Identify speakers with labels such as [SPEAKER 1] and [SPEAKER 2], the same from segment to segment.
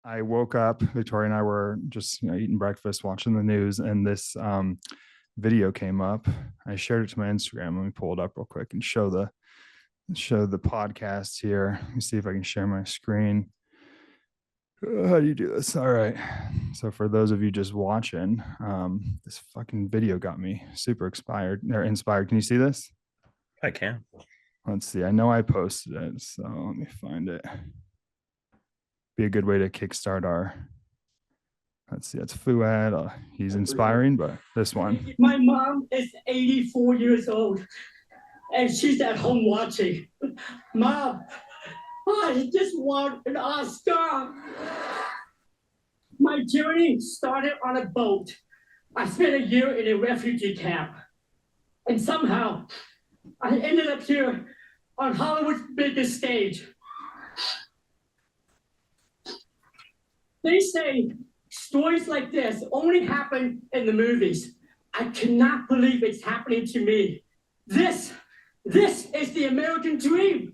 [SPEAKER 1] I woke up, Victoria and I were just eating breakfast, watching the news, and this video came up. I shared it to my Instagram. Let me pull it up real quick and show the podcast here. Let me see if I can share my screen. How do you do this? All right. So for those of you just watching, this fucking video got me super inspired. Can you see this?
[SPEAKER 2] I can.
[SPEAKER 1] Let's see. I know I posted it, so let me find it. Be a good way to kickstart our. Let's see. That's Fuad. He's inspiring, but this one.
[SPEAKER 3] My mom is 84 years old, and she's at home watching. Mom, I just want an Oscar. My journey started on a boat. I spent a year in a refugee camp, and somehow I ended up here on Hollywood's biggest stage. They say stories like this only happen in the movies. I cannot believe it's happening to me. This is the American dream.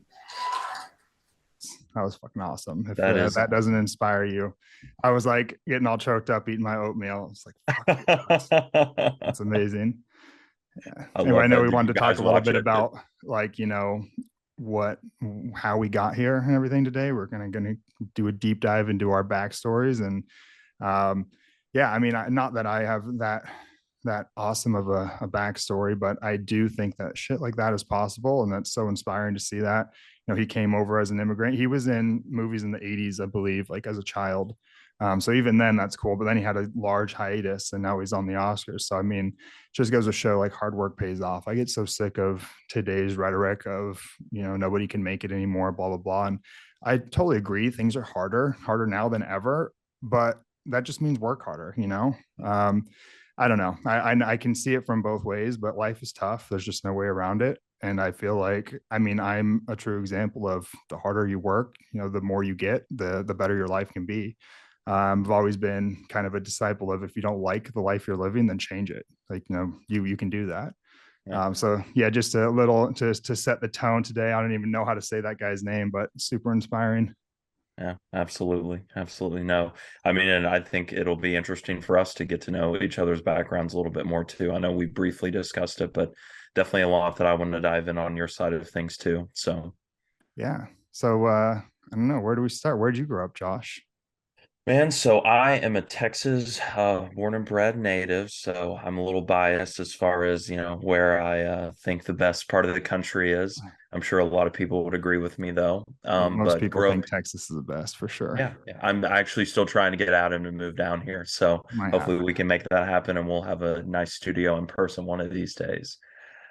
[SPEAKER 1] That was fucking awesome. If
[SPEAKER 2] That
[SPEAKER 1] doesn't inspire you, I was like getting all choked up eating my oatmeal. It's like, fuck, that's amazing. Yeah. Anyway, I know we wanted to talk a little bit about how we got here and everything today. We're gonna do a deep dive into our backstories and I mean, not that I have that awesome of a backstory, but I do think that shit like that is possible, and that's so inspiring to see that. He came over as an immigrant. He was in movies in the 80s, I believe, like as a child. So even then, that's cool. But then he had a large hiatus, and now he's on the Oscars. So I mean, just goes to show like hard work pays off. I get so sick of today's rhetoric of nobody can make it anymore, blah blah blah. And I totally agree. Things are harder now than ever, but that just means work harder. I don't know. I can see it from both ways, but life is tough. There's just no way around it. And I feel like, I mean, I'm a true example of the harder you work, the more you get, the better your life can be. I've always been kind of a disciple of, if you don't like the life you're living, then change it. Like, you can do that. Yeah. Just a little to set the tone today. I don't even know how to say that guy's name, but super inspiring.
[SPEAKER 2] Yeah, absolutely. Absolutely. No, I mean, and I think it'll be interesting for us to get to know each other's backgrounds a little bit more too. I know we briefly discussed it, but definitely a lot that I want to dive in on your side of things too. So,
[SPEAKER 1] yeah. So, I don't know. Where do we start? Where'd you grow up, Josh?
[SPEAKER 2] man, so I am a Texas born and bred native, so I'm a little biased as far as, where I think the best part of the country is. I'm sure a lot of people would agree with me though.
[SPEAKER 1] Most
[SPEAKER 2] But
[SPEAKER 1] people think Texas is the best for sure.
[SPEAKER 2] Yeah, I'm actually still trying to get out and to move down here. So hopefully we can make that happen and we'll have a nice studio in person one of these days.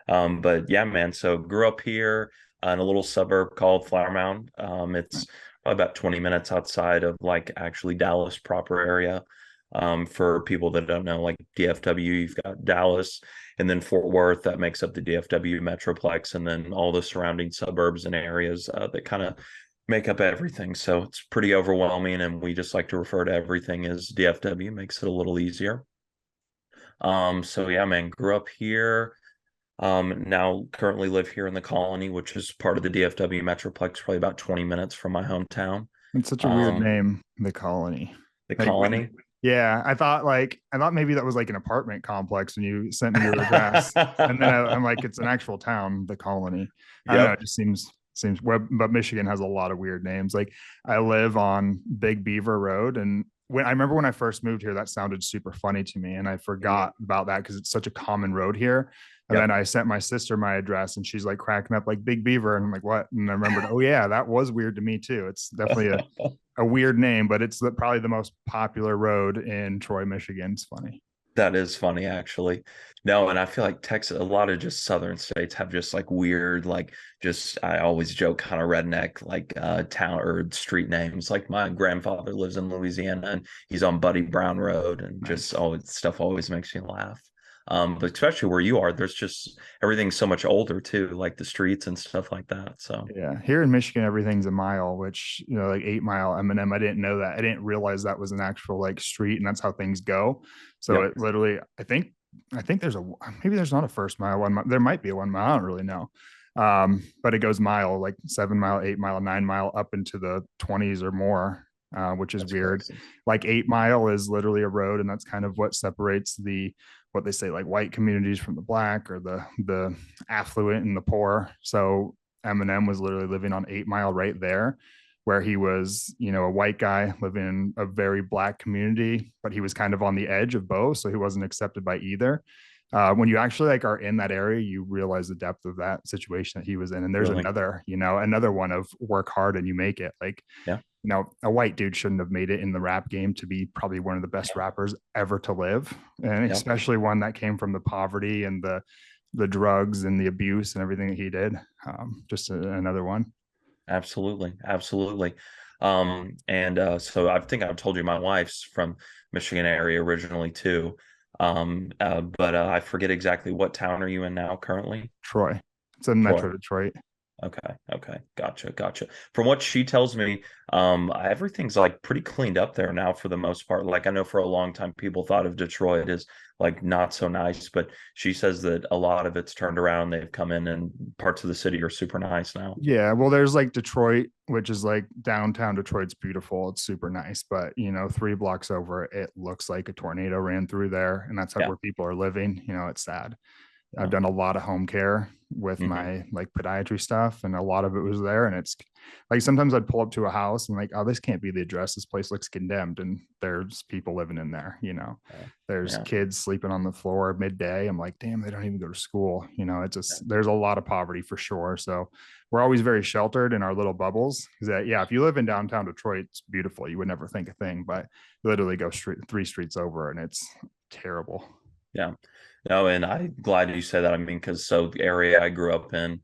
[SPEAKER 2] But yeah, man, so grew up here in a little suburb called Flower Mound. It's about 20 minutes outside of like actually Dallas proper area. For people that don't know, like DFW, you've got Dallas and then Fort Worth that makes up the DFW Metroplex, and then all the surrounding suburbs and areas that kind of make up everything. So it's pretty overwhelming, and we just like to refer to everything as DFW, makes it a little easier. So yeah, man, grew up here. Now currently live here in the Colony, which is part of the DFW Metroplex, probably about 20 minutes from my hometown.
[SPEAKER 1] It's such a weird name, the Colony.
[SPEAKER 2] The Colony.
[SPEAKER 1] Yeah, I thought maybe that was like an apartment complex when you sent me your address, and then I'm like, it's an actual town, the Colony. I don't know, it just seems but Michigan has a lot of weird names. Like, I live on Big Beaver Road, and I remember when I first moved here, that sounded super funny to me, and I forgot about that because it's such a common road here. And then I sent my sister my address, and she's like cracking up, like, Big Beaver, and I'm like, what? And I remembered, oh yeah, that was weird to me too. It's definitely a weird name, but it's probably the most popular road in Troy, Michigan. It's funny.
[SPEAKER 2] That is funny, actually. No, and I feel like Texas, a lot of just southern states have just like weird, like, just, I always joke, kind of redneck, like town or street names. Like, my grandfather lives in Louisiana and he's on Buddy Brown Road, and just all stuff always makes me laugh. But especially where you are, there's just everything's so much older too, like the streets and stuff like that. So
[SPEAKER 1] yeah, here in Michigan, everything's a mile, which, like 8 Mile M&M. I didn't know that. I didn't realize that was an actual like street, and that's how things go. So it literally, I think maybe there's not a first mile, 1 mile. There might be a 1 mile. I don't really know. But it goes mile, like 7 mile, 8 mile, 9 mile, up into the 20s or more. which is
[SPEAKER 2] That's
[SPEAKER 1] weird.
[SPEAKER 2] crazy.
[SPEAKER 1] Like 8 Mile is literally a road, and that's kind of what separates what they say, like white communities from the black, or the affluent and the poor. So Eminem was literally living on 8 Mile right there, where he was, a white guy living in a very black community, but he was kind of on the edge of both, so he wasn't accepted by either. When you actually like are in that area, you realize the depth of that situation that he was in. And there's
[SPEAKER 2] Really?
[SPEAKER 1] another one of work hard and you make it. Like,
[SPEAKER 2] Yeah.
[SPEAKER 1] A white dude shouldn't have made it in the rap game to be probably one of the best rappers ever to live, and especially one that came from the poverty and the drugs and the abuse and everything that he did. Another one.
[SPEAKER 2] Absolutely. Absolutely. And so I think I've told you my wife's from Michigan area originally too. But I forget exactly what town are you in now currently?
[SPEAKER 1] Troy. It's in
[SPEAKER 2] Troy.
[SPEAKER 1] Metro Detroit.
[SPEAKER 2] Okay. Gotcha. From what she tells me, everything's like pretty cleaned up there now for the most part. Like I know for a long time people thought of Detroit as like not so nice, but she says that a lot of it's turned around. They've come in and parts of the city are super nice now.
[SPEAKER 1] Yeah, well, there's like Detroit, which is like downtown Detroit's beautiful. It's super nice, but 3 blocks over, it looks like a tornado ran through there, and that's where people are living. It's sad. I've done a lot of home care with my like podiatry stuff, and a lot of it was there. And it's like sometimes I'd pull up to a house and like, oh, this can't be the address. This place looks condemned, and there's people living in there. There's kids sleeping on the floor midday. I'm like, damn, they don't even go to school. It's just there's a lot of poverty for sure. So we're always very sheltered in our little bubbles. Because if you live in downtown Detroit, it's beautiful. You would never think a thing, but you literally go 3 streets over, and it's terrible.
[SPEAKER 2] Yeah. No, and I'm glad you said that. I mean, because the area I grew up in,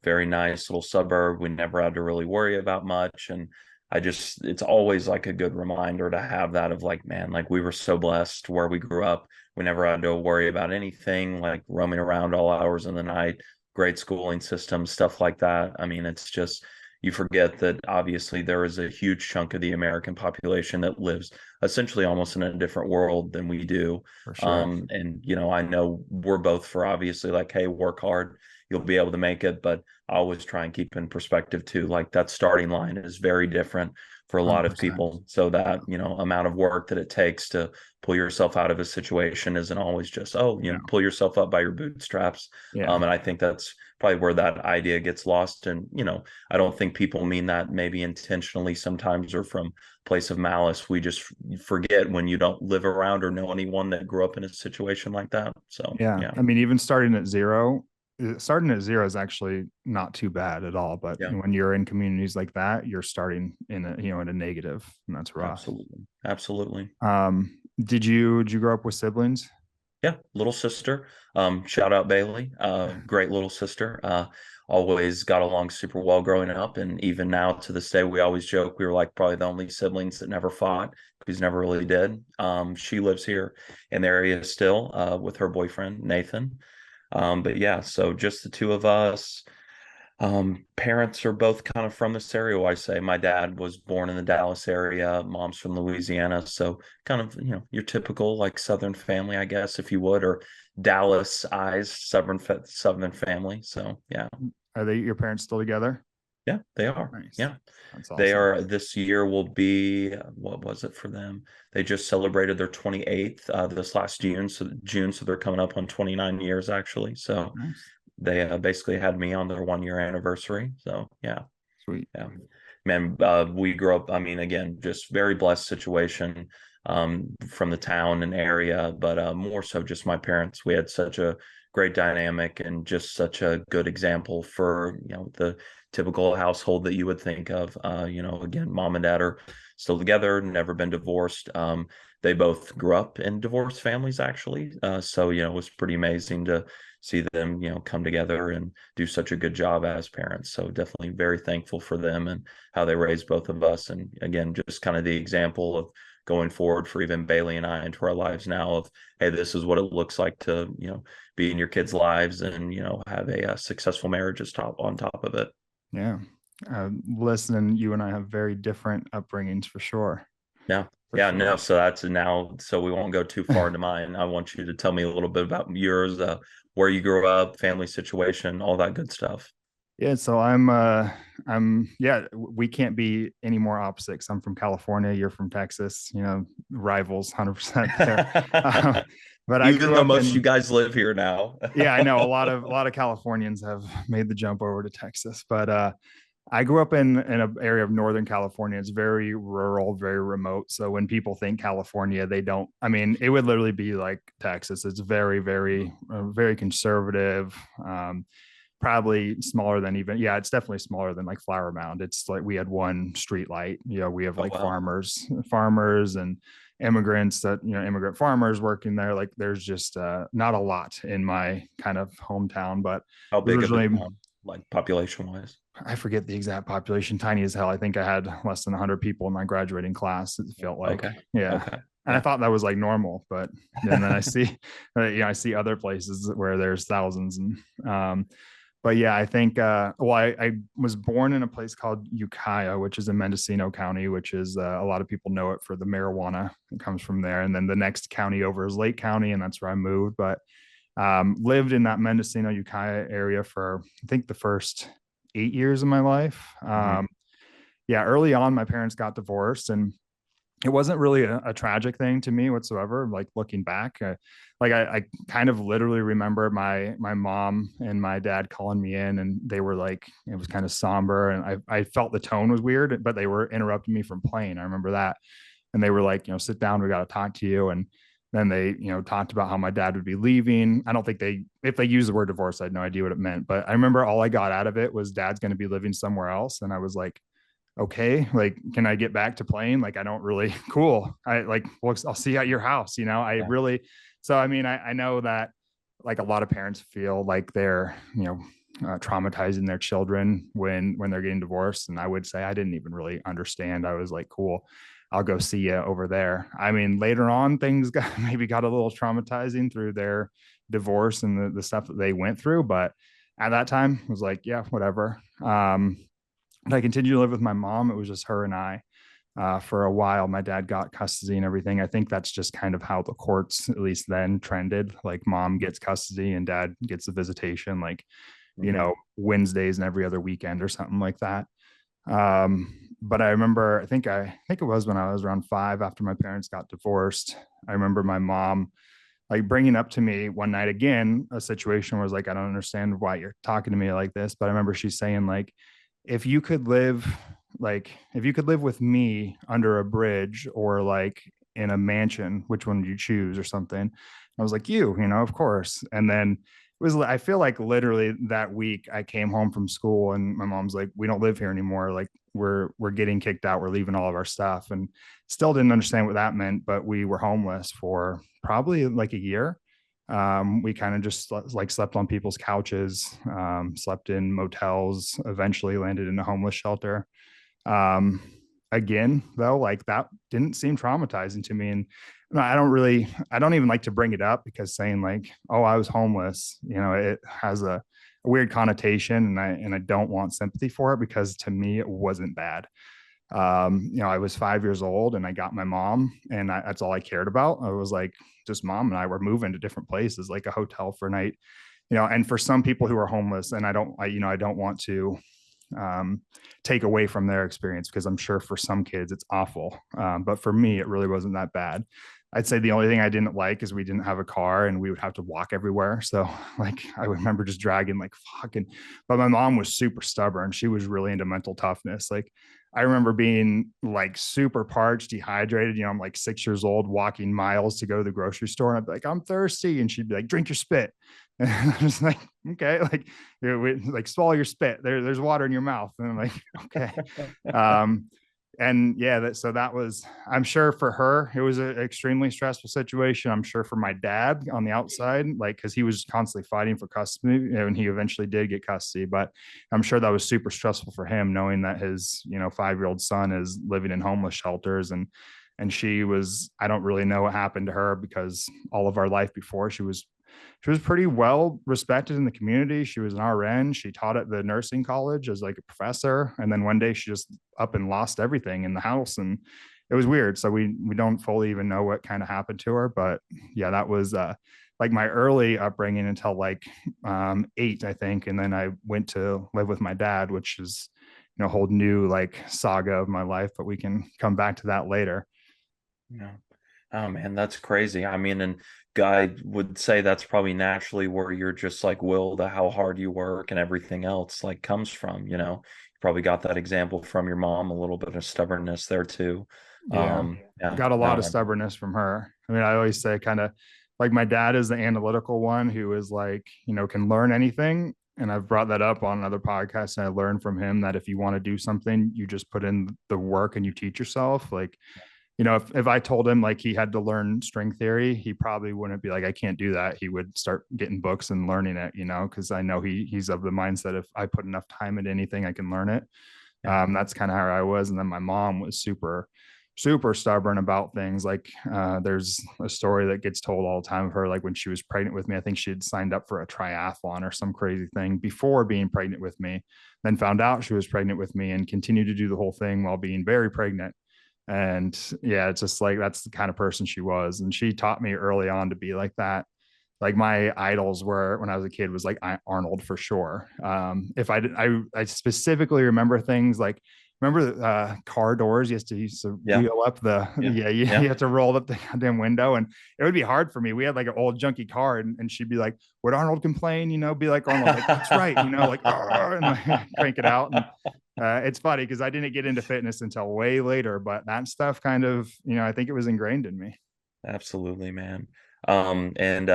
[SPEAKER 2] very nice little suburb. We never had to really worry about much. And it's always like a good reminder to have that of like, man, like we were so blessed where we grew up. We never had to worry about anything, like roaming around all hours of the night, great schooling system, stuff like that. I mean, it's just, you forget that obviously there is a huge chunk of the American population that lives essentially almost in a different world than we do.
[SPEAKER 1] For sure.
[SPEAKER 2] And I know we're both for obviously like, hey, work hard, you'll be able to make it. But I always try and keep in perspective too, like that starting line is very different for a lot
[SPEAKER 1] 100%.
[SPEAKER 2] of people. So that, amount of work that it takes to pull yourself out of a situation isn't always just, pull yourself up by your bootstraps. And I think that's probably where that idea gets lost. And, I don't think people mean that maybe intentionally sometimes or from a place of malice. We just forget when you don't live around or know anyone that grew up in a situation like that. So,
[SPEAKER 1] yeah. I mean, even starting at zero is actually not too bad at all. But when you're in communities like that, you're starting in a negative, and that's rough.
[SPEAKER 2] Absolutely.
[SPEAKER 1] Did you grow up with siblings?
[SPEAKER 2] Yeah, little sister. Shout out Bailey. Great little sister. Always got along super well growing up, and even now to this day, we always joke we were like probably the only siblings that never fought because never really did. She lives here in the area still with her boyfriend Nathan. But yeah, so just the two of us. Parents are both kind of from this area. I say my dad was born in the Dallas area, mom's from Louisiana, so kind of your typical like Southern family, I guess, if you would, or Dallas eyes Southern family. So yeah.
[SPEAKER 1] Are your parents still together?
[SPEAKER 2] Yeah, they are.
[SPEAKER 1] Nice.
[SPEAKER 2] Yeah,
[SPEAKER 1] that's awesome.
[SPEAKER 2] They are. This year will be what was it for them? They just celebrated their 28th this last June, so they're coming up on 29 years actually. So.
[SPEAKER 1] Nice.
[SPEAKER 2] They basically had me on their 1 year anniversary. So yeah.
[SPEAKER 1] Sweet.
[SPEAKER 2] Yeah, man, we grew up, I mean, again, just very blessed situation from the town and area, but more so just my parents. We had such a great dynamic and just such a good example for the typical household that you would think of. Again, mom and dad are still together, never been divorced. They both grew up in divorced families actually, so it was pretty amazing to see them come together and do such a good job as parents. So definitely very thankful for them and how they raised both of us. And again, just kind of the example of going forward for even Bailey and I into our lives now of, hey, this is what it looks like to be in your kids' lives and have a successful marriage on top of it.
[SPEAKER 1] Yeah. Listen, you and I have very different upbringings for sure.
[SPEAKER 2] Yeah. Yeah, no, so we won't go too far into mine. I want you to tell me a little bit about yours, where you grew up, family situation, all that good stuff.
[SPEAKER 1] Yeah, so yeah, we can't be any more opposite 'cause I'm from California, you're from Texas, rivals 100% there. Uh, but I
[SPEAKER 2] Even
[SPEAKER 1] grew
[SPEAKER 2] though
[SPEAKER 1] up
[SPEAKER 2] most of you
[SPEAKER 1] in,
[SPEAKER 2] guys live here now.
[SPEAKER 1] yeah, I know a lot of Californians have made the jump over to Texas, but I grew up in an area of Northern California. It's very rural, very remote. So when people think California, they don't, I mean, it would literally be like Texas. It's very, very, very conservative. Probably smaller than even, yeah, it's definitely smaller than like Flower Mound. It's like we had one street light. We have
[SPEAKER 2] Oh
[SPEAKER 1] like
[SPEAKER 2] wow.
[SPEAKER 1] farmers and immigrants that, immigrant farmers working there. Like there's just not a lot in my kind of hometown, but
[SPEAKER 2] How
[SPEAKER 1] it was
[SPEAKER 2] big of a
[SPEAKER 1] originally,
[SPEAKER 2] town, like population wise?
[SPEAKER 1] I forget the exact population, tiny as hell. I think I had less than 100 people in my graduating class. It felt like,
[SPEAKER 2] Okay.
[SPEAKER 1] yeah.
[SPEAKER 2] Okay.
[SPEAKER 1] And I
[SPEAKER 2] Yeah.
[SPEAKER 1] thought that was like normal, but then I see, I see other places where there's thousands. But yeah, I think, I was born in a place called Ukiah, which is in Mendocino County, which is a lot of people know it for the marijuana that comes from there. And then the next county over is Lake County, and that's where I moved. But lived in that Mendocino Ukiah area for, I think, the first 8 years of my life.
[SPEAKER 2] Mhm.
[SPEAKER 1] Yeah, early on, my parents got divorced, and it wasn't really a tragic thing to me whatsoever. Like looking back, I kind of literally remember my mom and my dad calling me in, and they were like, it was kind of somber, and I felt the tone was weird, but they were interrupting me from playing. I remember that, and they were like, sit down, we got to talk to you. And then they, talked about how my dad would be leaving. I don't think if they used the word divorce, I had no idea what it meant, but I remember all I got out of it was dad's going to be living somewhere else, and I was like, okay, like, can I get back to playing? Like, I don't really, cool. I'll see you at your house, I
[SPEAKER 2] Yeah.
[SPEAKER 1] really, so, I mean, I know that like a lot of parents feel like they're, traumatizing their children when they're getting divorced. And I would say I didn't even really understand. I was like, cool, I'll go see you over there. I mean, later on, things got a little traumatizing through their divorce and the stuff that they went through. But at that time, it was like, yeah, whatever. And I continued to live with my mom. It was just her and I for a while. My dad got custody and everything. I think that's just kind of how the courts, at least then, trended. Like mom gets custody and dad gets a visitation, like,
[SPEAKER 2] Mhm.
[SPEAKER 1] Wednesdays and every other weekend or something like that. But I remember, I think it was when I was around 5 after my parents got divorced. I remember my mom like bringing up to me one night again a situation where I was like, I don't understand why you're talking to me like this. But I remember she saying like, if you could live if you could live with me under a bridge or like in a mansion, which one would you choose or something? I was like, of course. And then it was, I feel like literally that week I came home from school and my mom's like, we don't live here anymore. Like we're getting kicked out. We're leaving all of our stuff, and still didn't understand what that meant. But we were homeless for probably like a year. We kind of just like slept on people's couches, slept in motels, eventually landed in a homeless shelter. Um, Again, though, like that didn't seem traumatizing to me. And I don't even like to bring it up because saying like, oh, I was homeless, it has a weird connotation, and I don't want sympathy for it because to me it wasn't bad. I was 5 years old and I got my mom, and that's all I cared about. I was like, just mom and I were moving to different places, like a hotel for a night, and for some people who are homeless, and I don't want to take away from their experience because I'm sure for some kids it's awful. But for me, it really wasn't that bad. I'd say the only thing I didn't like is we didn't have a car and we would have to walk everywhere. So like I remember just dragging like fucking, but my mom was super stubborn. She was really into mental toughness. Like I remember being like super parched, dehydrated. I'm like 6 years old, walking miles to go to the grocery store. And I'd be like, I'm thirsty. And she'd be like, drink your spit. And I was like, okay, like swallow your spit. There's water in your mouth. And I'm like, okay. And yeah, so that was, I'm sure for her, it was an extremely stressful situation. I'm sure for my dad on the outside, like, cause he was constantly fighting for custody and he eventually did get custody, but I'm sure that was super stressful for him knowing that his, 5-year-old son is living in homeless shelters. And I don't really know what happened to her because all of our life before she was pretty well respected in the community. She was an RN. She taught at the nursing college as like a professor. And then one day she just up and lost everything in the house. And it was weird. So we don't fully even know what kind of happened to her, but yeah, that was like my early upbringing until like 8, I think. And then I went to live with my dad, which is, a whole new like saga of my life, but we can come back to that later.
[SPEAKER 2] Yeah. Oh man, that's crazy. I mean, and guy would say that's probably naturally where you're just like will to how hard you work and everything else like comes from, You probably got that example from your mom, a little bit of stubbornness there too.
[SPEAKER 1] Yeah.
[SPEAKER 2] Yeah,
[SPEAKER 1] Got a lot of
[SPEAKER 2] no,
[SPEAKER 1] stubbornness from her. I mean, I always say kind of like my dad is the analytical one who is like, can learn anything. And I've brought that up on other podcasts. And I learned from him that if you want to do something, you just put in the work and you teach yourself. Like, if I told him like he had to learn string theory, he probably wouldn't be like, I can't do that. He would start getting books and learning it, because I know he's of the mindset if I put enough time into anything, I can learn it.
[SPEAKER 2] yeah,
[SPEAKER 1] That's kind of how I was. And then my mom was super, super stubborn about things. Like there's a story that gets told all the time of her, like when she was pregnant with me, I think she had signed up for a triathlon or some crazy thing before being pregnant with me, then found out she was pregnant with me and continued to do the whole thing while being very pregnant. And yeah, it's just like that's the kind of person she was. And she taught me early on to be like that. Like my idols were when I was a kid was like Arnold for sure. If I did, I specifically remember things like remember car doors. You used to
[SPEAKER 2] yeah,
[SPEAKER 1] wheel up the
[SPEAKER 2] yeah,
[SPEAKER 1] you
[SPEAKER 2] yeah.
[SPEAKER 1] have to roll up the goddamn window, and it would be hard for me. We had like an old junky car, and she'd be like, "Would Arnold complain?" Be like Arnold, like that's right, like and like, crank it out. And it's funny because I didn't get into fitness until way later, but that stuff kind of I think it was ingrained in me.
[SPEAKER 2] Absolutely, man. And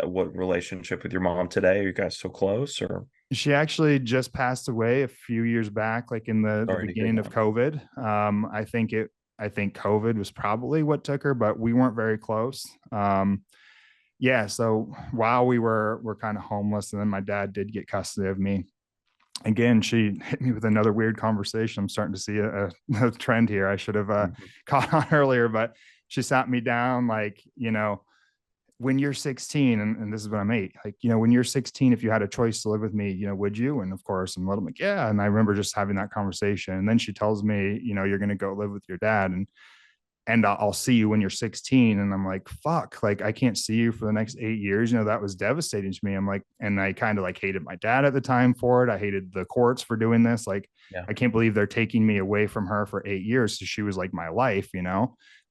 [SPEAKER 2] what relationship with your mom today? Are you guys so close or
[SPEAKER 1] She actually just passed away a few years back, like in the
[SPEAKER 2] sorry to hear
[SPEAKER 1] beginning of
[SPEAKER 2] that?
[SPEAKER 1] COVID. I think COVID was probably what took her, but we weren't very close. Yeah, so while we're kind of homeless, and then my dad did get custody of me. Again, she hit me with another weird conversation. I'm starting to see a trend here. I should have
[SPEAKER 2] Mhm.
[SPEAKER 1] caught on earlier, but she sat me down like, when you're 16, and this is when I'm 8, like, when you're 16, if you had a choice to live with me, would you? And of course, I'm like, yeah. And I remember just having that conversation. And then she tells me, you're going to go live with your dad. And I'll see you when you're 16. And I'm like, fuck, like I can't see you for the next 8 years. That was devastating to me. I'm like, and I kind of like hated my dad at the time for it. I hated the courts for doing this. Like,
[SPEAKER 2] Yeah.
[SPEAKER 1] I can't believe they're taking me away from her for 8 years. So she was like my life,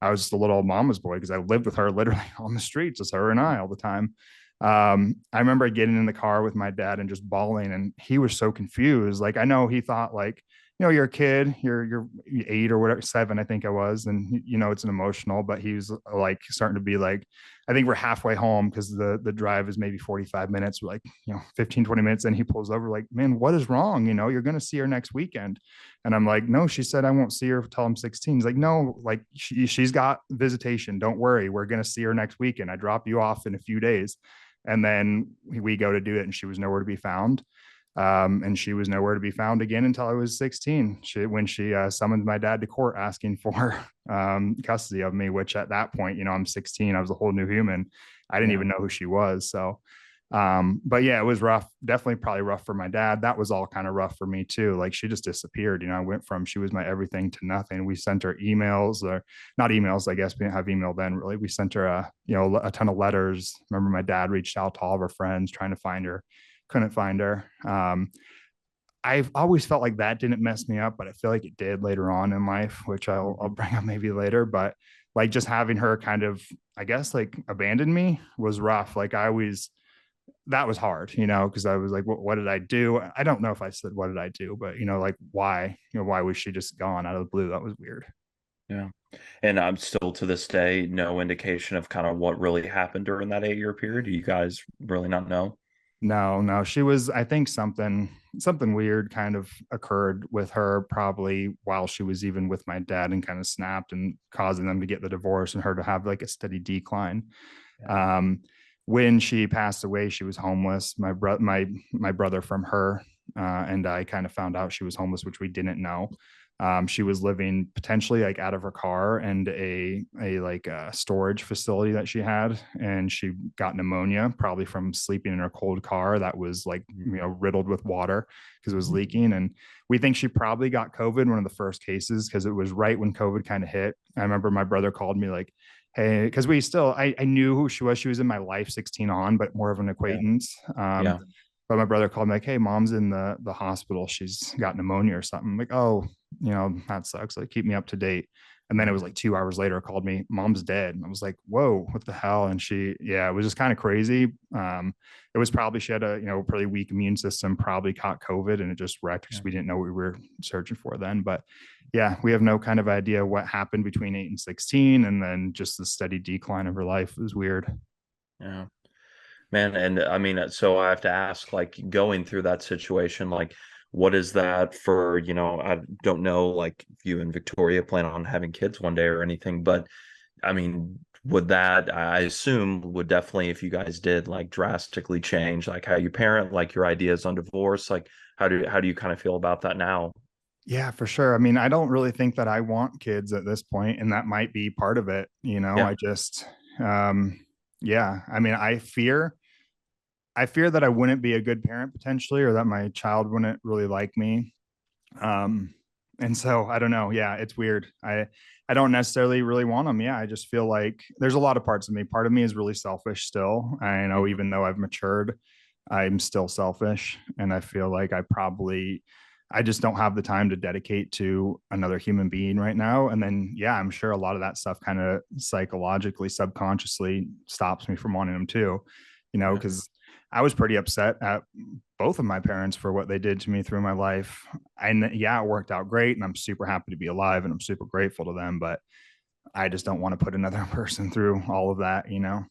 [SPEAKER 1] I was just a little mama's boy because I lived with her literally on the streets, just her and I all the time. I remember getting in the car with my dad and just bawling, and he was so confused. Like, I know he thought like, you're a kid, you're 8 or whatever, 7, I think I was. And, it's an emotional, but he was like starting to be like, I think we're halfway home because the drive is maybe 45 minutes, like, 15, 20 minutes. And he pulls over like, man, what is wrong? You're going to see her next weekend. And I'm like, no, she said I won't see her until I'm 16. He's like, no, like she's got visitation. Don't worry. We're going to see her next weekend. I drop you off in a few days. And then we go to do it, and she was nowhere to be found. And she was nowhere to be found again until I was 16. When she summoned my dad to court asking for custody of me, which at that point, I'm 16. I was a whole new human. I didn't even know who she was. So, but yeah, it was rough. Definitely probably rough for my dad. That was all kind of rough for me too. Like she just disappeared. I went from she was my everything to nothing. We sent her emails, or not emails, I guess. We didn't have email then really. We sent her a ton of letters. Remember my dad reached out to all of her friends trying to find her. Couldn't find her. I've always felt like that didn't mess me up, but I feel like it did later on in life, which I'll bring up maybe later. But like just having her kind of, I guess, like abandon me was rough. Like that was hard, because I was like, what did I do? I don't know if I said, what did I do? But, like, why, why was she just gone out of the blue? That was weird.
[SPEAKER 2] Yeah. And I'm still to this day, no indication of kind of what really happened during that 8-year period. Do you guys really not know?
[SPEAKER 1] No, she was, I think something weird kind of occurred with her probably while she was even with my dad, and kind of snapped and causing them to get the divorce and her to have like a steady decline.
[SPEAKER 2] Yeah.
[SPEAKER 1] When she passed away, she was homeless. My brother from her and I kind of found out she was homeless, which we didn't know. She was living potentially like out of her car and a like a storage facility that she had, and she got pneumonia probably from sleeping in her cold car that was like, you know, riddled with water because it was leaking. And we think she probably got COVID, one of the first cases, because it was right when COVID kind of hit. I remember my brother called me like, hey, because we still, I knew who she was. She was in my life 16 on, but more of an acquaintance.
[SPEAKER 2] Yeah.
[SPEAKER 1] But my brother called me like, hey, mom's in the hospital. She's got pneumonia or something. I'm like, oh, you know, that sucks. Like, keep me up to date. And then it was like 2 hours later, called me, mom's dead. And I was like, whoa, what the hell? And she, yeah, it was just kind of crazy. It was probably, she had a, you know, pretty weak immune system, probably caught COVID, and it just wrecked because we didn't know what we were searching for then. But yeah, we have no kind of idea what happened between 8 and 16. And then just the steady decline of her life. It was weird.
[SPEAKER 2] Yeah. Man, and I mean, so I have to ask, like, going through that situation, like, what is that for, you know, I don't know, like, if you and Victoria plan on having kids one day or anything, but I mean, would that, I assume, would definitely, if you guys did, like, drastically change, like, how you parent, like, your ideas on divorce, like, how do you kind of feel about that now?
[SPEAKER 1] Yeah, for sure. I mean, I don't really think that I want kids at this point, and that might be part of it. You know,
[SPEAKER 2] Yeah.
[SPEAKER 1] I just, yeah. I mean, I fear that I wouldn't be a good parent potentially, or that my child wouldn't really like me. Um, and so I don't know. Yeah, it's weird. I don't necessarily really want them. Yeah, I just feel like there's a lot of parts of me. Part of me is really selfish still. I know,
[SPEAKER 2] Mhm.
[SPEAKER 1] even though I've matured, I'm still selfish, and I feel like I just don't have the time to dedicate to another human being right now. And then, yeah, I'm sure a lot of that stuff kind of psychologically, subconsciously stops me from wanting them too, you know,
[SPEAKER 2] Yeah.
[SPEAKER 1] because I was pretty upset at both of my parents for what they did to me through my life. And yeah, it worked out great. And I'm super happy to be alive, and I'm super grateful to them. But I just don't want to put another person through all of that, you know?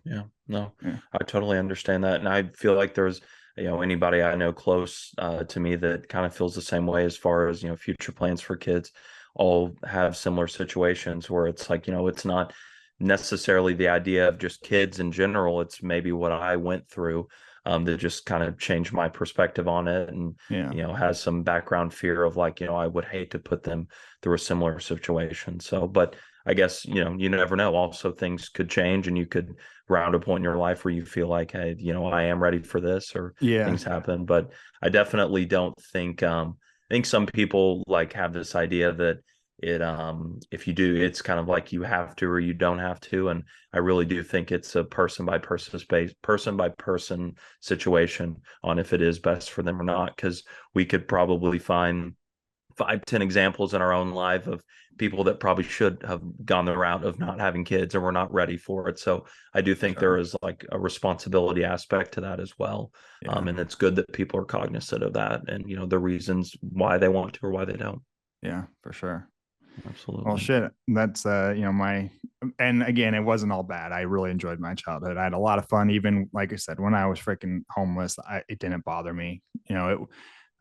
[SPEAKER 2] Yeah, no,
[SPEAKER 1] Yeah.
[SPEAKER 2] I totally understand that. And I feel like there's, you know, anybody I know close to me that kind of feels the same way as far as, you know, future plans for kids, all have similar situations where it's like, you know, it's not necessarily the idea of just kids in general. It's maybe what I went through that just kind of changed my perspective on it, and,
[SPEAKER 1] Yeah.
[SPEAKER 2] you know, has some background fear of, like, you know, I would hate to put them through a similar situation. So, but I guess, you know, you never know. Also, things could change, and you could round a point in your life where you feel like, hey, you know, I am ready for this, or
[SPEAKER 1] Yeah.
[SPEAKER 2] things happen. But I definitely don't think, I think some people like have this idea that if you do, it's kind of like you have to or you don't have to. And I really do think it's a person by person situation on if it is best for them or not. Because we could probably find 5, 10 examples in our own life of people that probably should have gone the route of not having kids and were not ready for it. So I do think there
[SPEAKER 1] Sure.
[SPEAKER 2] is like a responsibility aspect to that as well.
[SPEAKER 1] Yeah.
[SPEAKER 2] And it's good that people are cognizant of that, and, you know, the reasons why they want to or why they don't.
[SPEAKER 1] Yeah, for sure. Well,
[SPEAKER 2] Absolutely.
[SPEAKER 1] shit. That's you know, and again, it wasn't all bad. I really enjoyed my childhood. I had a lot of fun. Even like I said, when I was freaking homeless, it didn't bother me. You know,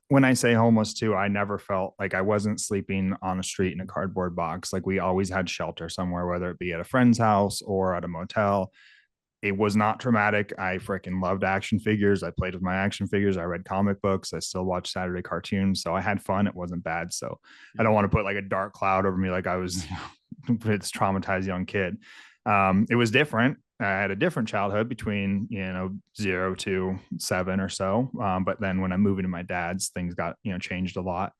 [SPEAKER 1] when I say homeless too, I never felt like I wasn't sleeping on a street in a cardboard box. Like, we always had shelter somewhere, whether it be at a friend's house or at a motel. It was not traumatic. I freaking loved action figures. I played with my action figures. I read comic books. I still watch Saturday cartoons. So I had fun. It wasn't bad. So I don't want to put like a dark cloud over me like I was this traumatized young kid. It was different. I had a different childhood between, you know, 0 to 7 or so. But then when I moved into my dad's, things got, you know, changed a lot.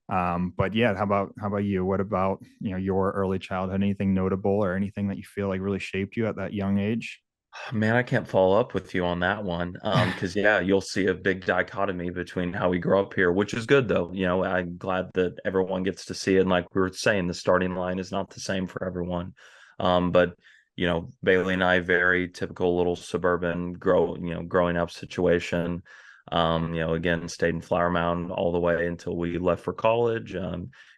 [SPEAKER 1] But yeah, how about you? What about, you know, your early childhood? Anything notable or anything that you feel like really shaped you at that young age?
[SPEAKER 2] Man, I can't follow up with you on that one. Because yeah, you'll see a big dichotomy between how we grow up here, which is good though. You know, I'm glad that everyone gets to see it. And like we were saying, the starting line is not the same for everyone. But you know, Bailey and I, very typical little suburban growing up situation. You know, again, stayed in Flower Mound all the way until we left for college.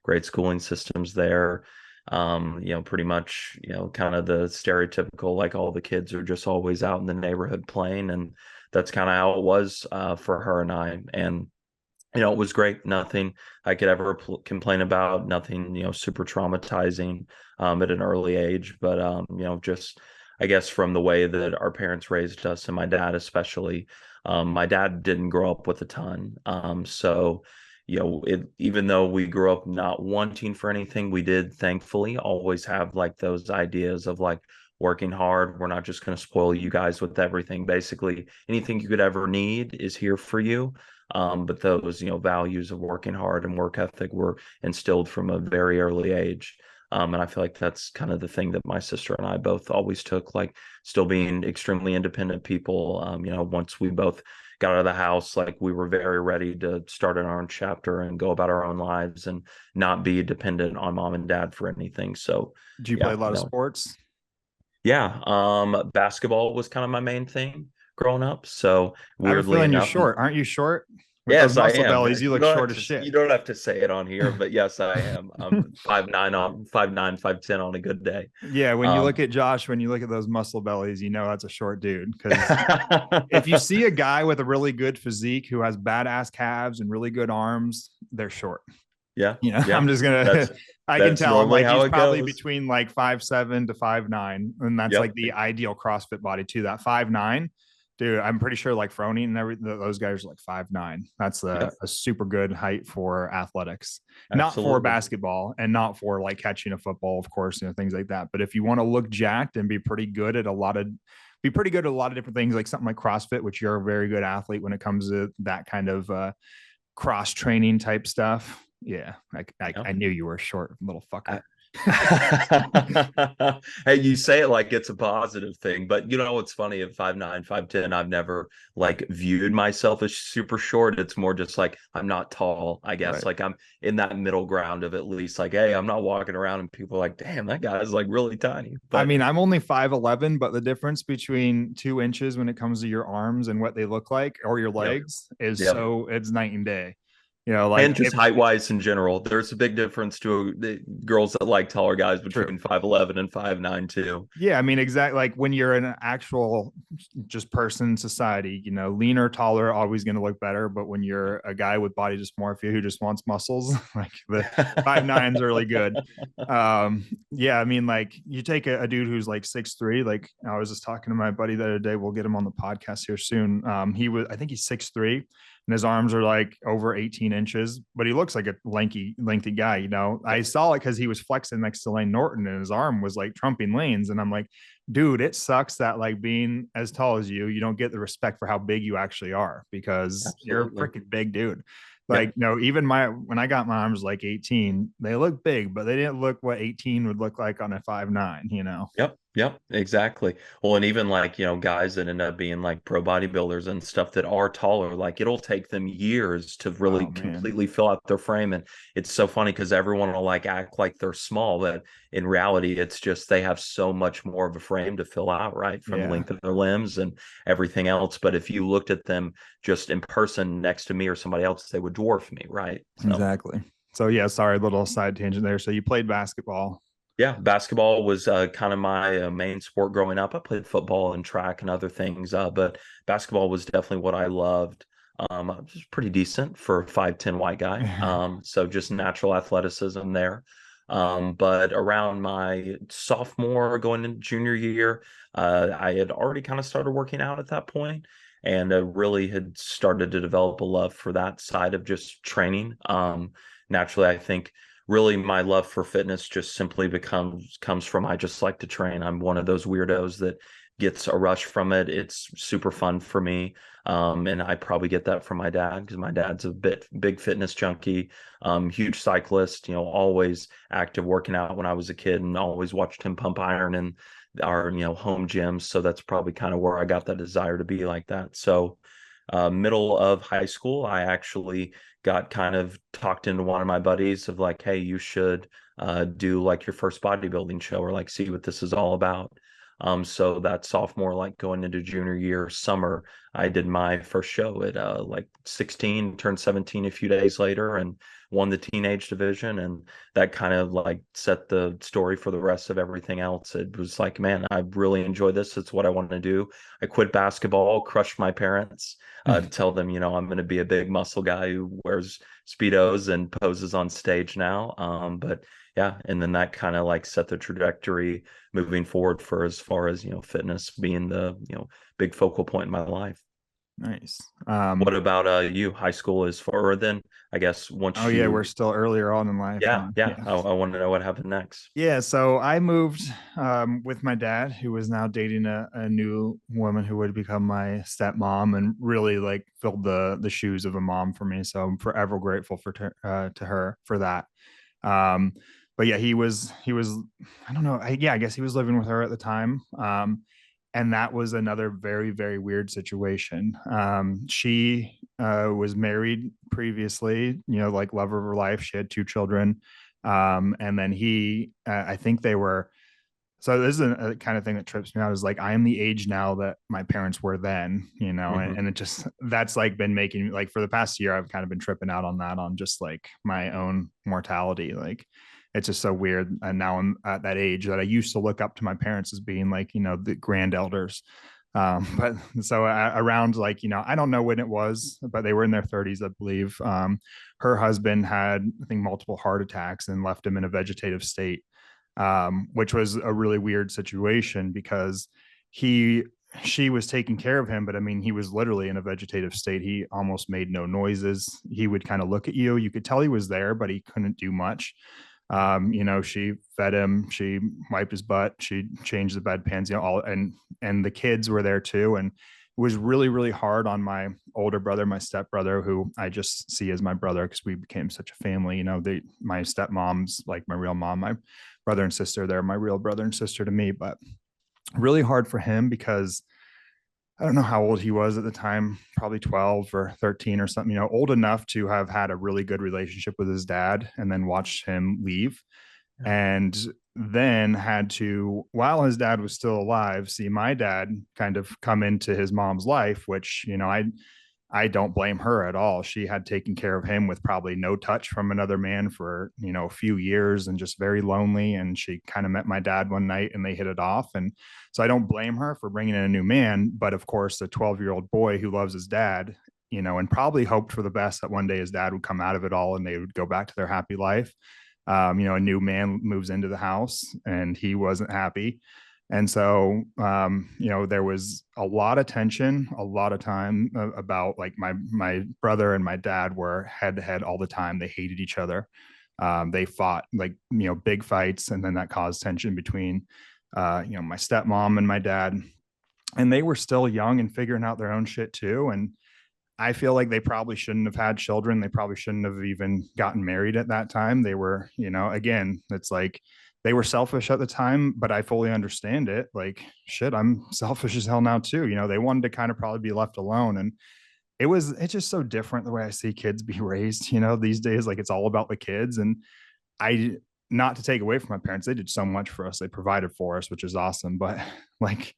[SPEAKER 2] Great schooling systems there. You know, pretty much, you know, kind of the stereotypical, like, all the kids are just always out in the neighborhood playing. And that's kind of how it was for her and I. And, you know, it was great. Nothing I could ever complain about, nothing, you know, super traumatizing at an early age. But, you know, just, I guess, from the way that our parents raised us, and my dad especially, my dad didn't grow up with a ton. So, even though we grew up not wanting for anything, we did thankfully always have like those ideas of like working hard. We're not just going to spoil you guys with everything. Basically, anything you could ever need is here for you. But those, values of working hard and work ethic were instilled from a very early age. And I feel like that's kind of the thing that my sister and I both always took, like still being extremely independent people. Once we both got out of the house, like we were very ready to start our own chapter and go about our own lives and not be dependent on mom and dad for anything. So,
[SPEAKER 1] did you play a lot of sports?
[SPEAKER 2] Yeah. Basketball was kind of my main thing growing up. So weirdly
[SPEAKER 1] you're
[SPEAKER 2] enough,
[SPEAKER 1] short. Aren't you short? With
[SPEAKER 2] yes,
[SPEAKER 1] those
[SPEAKER 2] I
[SPEAKER 1] muscle
[SPEAKER 2] am.
[SPEAKER 1] bellies, you look short as shit.
[SPEAKER 2] You don't have to say it on here, but yes, I am. I'm 5'9" on 5'9", 5'10" on a good day.
[SPEAKER 1] Yeah, when you look at Josh, when you look at those muscle bellies, you know that's a short dude. Because if you see a guy with a really good physique who has badass calves and really good arms, they're short.
[SPEAKER 2] Yeah.
[SPEAKER 1] I'm just gonna I can tell him like he's probably between like 5'7" to 5'9", and that's like the ideal CrossFit body too. That 5'9", dude, I'm pretty sure like Frony and those guys are like 5'9". That's a super good height for athletics. Absolutely. Not for basketball and not for like catching a football, of course, things like that. But if you want to look jacked and be pretty good at a lot of different things, like something like CrossFit, which you're a very good athlete when it comes to that kind of cross training type stuff. Yeah, I knew you were a short little fucker.
[SPEAKER 2] Hey, you say it like it's a positive thing, but what's funny, at 5'9", 5'10", I've never like viewed myself as super short. It's more just like I'm not tall, I guess. Right. Like I'm in that middle ground of at least like, hey, I'm not walking around and people are like, damn, that guy's like really tiny.
[SPEAKER 1] But I mean, I'm only 5'11", but the difference between 2 inches when it comes to your arms and what they look like or your legs is so it's night and day.
[SPEAKER 2] And just height wise in general, there's a big difference to the girls that like taller guys between 5'11" and 5'9" too.
[SPEAKER 1] Yeah, I mean, exactly. Like when you're an actual just person in society, leaner, taller, always going to look better. But when you're a guy with body dysmorphia who just wants muscles, like the 5'9" is really good. Yeah, I mean, like you take a dude who's like 6'3", like I was just talking to my buddy the other day. We'll get him on the podcast here soon. I think he's 6'3". And his arms are like over 18 inches, but he looks like a lengthy guy. I saw it because he was flexing next to Lane Norton and his arm was like trumping Lane's. And I'm like, dude, it sucks that like being as tall as you don't get the respect for how big you actually are, because you're a freaking big dude. Like, even when I got my arms like 18, they look big, but they didn't look what 18 would look like on a 5'9",
[SPEAKER 2] Yep, exactly. Well, and even like, guys that end up being like pro bodybuilders and stuff that are taller, like it'll take them years to really completely fill out their frame. And it's so funny because everyone will like act like they're small, but in reality, it's just they have so much more of a frame to fill out, right? From the length of their limbs and everything else. But if you looked at them just in person next to me or somebody else, they would dwarf me, right?
[SPEAKER 1] So. Exactly. So yeah, sorry, little side tangent there. So you played basketball.
[SPEAKER 2] Yeah, basketball was kind of my main sport growing up. I played football and track and other things, but basketball was definitely what I loved. I was pretty decent for a 5'10" white guy. So just natural athleticism there. But around my sophomore going into junior year, I had already kind of started working out at that point and really had started to develop a love for that side of just training. Naturally, I think really my love for fitness just simply comes from I just like to train. I'm one of those weirdos that gets a rush from it. It's super fun for me. And I probably get that from my dad because my dad's a big fitness junkie, huge cyclist, always active working out when I was a kid and always watched him pump iron in our, home gyms. So that's probably kind of where I got that desire to be like that. So middle of high school, I actually got kind of talked into one of my buddies of like, hey, you should do like your first bodybuilding show or like see what this is all about. So that sophomore, like going into junior year summer, I did my first show at like 16, turned 17 a few days later and won the teenage division. And that kind of like set the story for the rest of everything else. It was like, man, I really enjoy this. It's what I want to do. I quit basketball, crushed my parents to tell them, I'm going to be a big muscle guy who wears Speedos and poses on stage now. But yeah, and then that kind of like set the trajectory moving forward for as far as, fitness being the, big focal point in my life.
[SPEAKER 1] Nice.
[SPEAKER 2] What about you? High school is forward then, I guess,
[SPEAKER 1] Oh
[SPEAKER 2] once
[SPEAKER 1] yeah, we're
[SPEAKER 2] you,
[SPEAKER 1] still earlier on in life,
[SPEAKER 2] yeah,
[SPEAKER 1] huh?
[SPEAKER 2] yeah.
[SPEAKER 1] Yeah.
[SPEAKER 2] I want to know what happened next.
[SPEAKER 1] Yeah, so I moved with my dad, who was now dating a new woman who would become my stepmom, and really like filled the shoes of a mom for me. So I'm forever grateful to her for that. Um, but yeah, he was I don't know, yeah, I guess he was living with her at the time. And that was another very very weird situation. She was married previously, like love of her life. She had two children, and then I think they were. So this is a kind of thing that trips me out, is like, I am the age now that my parents were then,
[SPEAKER 2] Hmm.
[SPEAKER 1] and it just, that's like been making, like, for the past year, I've kind of been tripping out on that, on just like my own mortality. Like, it's just so weird. And now I'm at that age that I used to look up to my parents as being like, the grand elders. But so around, like, I don't know when it was, but they were in their 30s, I believe. Her husband had, I think, multiple heart attacks and left him in a vegetative state, which was a really weird situation because he she was taking care of him, but I mean, he was literally in a vegetative state. He almost made no noises. He would kind of look at you. You could tell he was there, but he couldn't do much. She fed him, she wiped his butt, she changed the bedpans, all, and the kids were there too. And it was really, really hard on my older brother, my stepbrother, who I just see as my brother because we became such a family. My stepmom's like my real mom, my brother and sister, they're my real brother and sister to me. But really hard for him because I don't know how old he was at the time, probably 12 or 13 or something, old enough to have had a really good relationship with his dad and then watched him leave.
[SPEAKER 2] Yeah.
[SPEAKER 1] And then had to, while his dad was still alive, see my dad kind of come into his mom's life, which, I don't blame her at all. She had taken care of him with probably no touch from another man for, a few years, and just very lonely. And she kind of met my dad one night and they hit it off. And so I don't blame her for bringing in a new man. But of course, a 12-year-old boy who loves his dad, and probably hoped for the best that one day his dad would come out of it all and they would go back to their happy life. A new man moves into the house and he wasn't happy. And so, there was a lot of tension, a lot of time about, like, my brother and my dad were head to head all the time. They hated each other. They fought, like, big fights, and then that caused tension between, my stepmom and my dad. And they were still young and figuring out their own shit too. And I feel like they probably shouldn't have had children. They probably shouldn't have even gotten married at that time. They were, again, it's like they were selfish at the time, but I fully understand it. Like, shit, I'm selfish as hell now too. They wanted to kind of probably be left alone. And it's just so different the way I see kids be raised, these days. Like, it's all about the kids. And I, not to take away from my parents, they did so much for us. They provided for us, which is awesome. But like,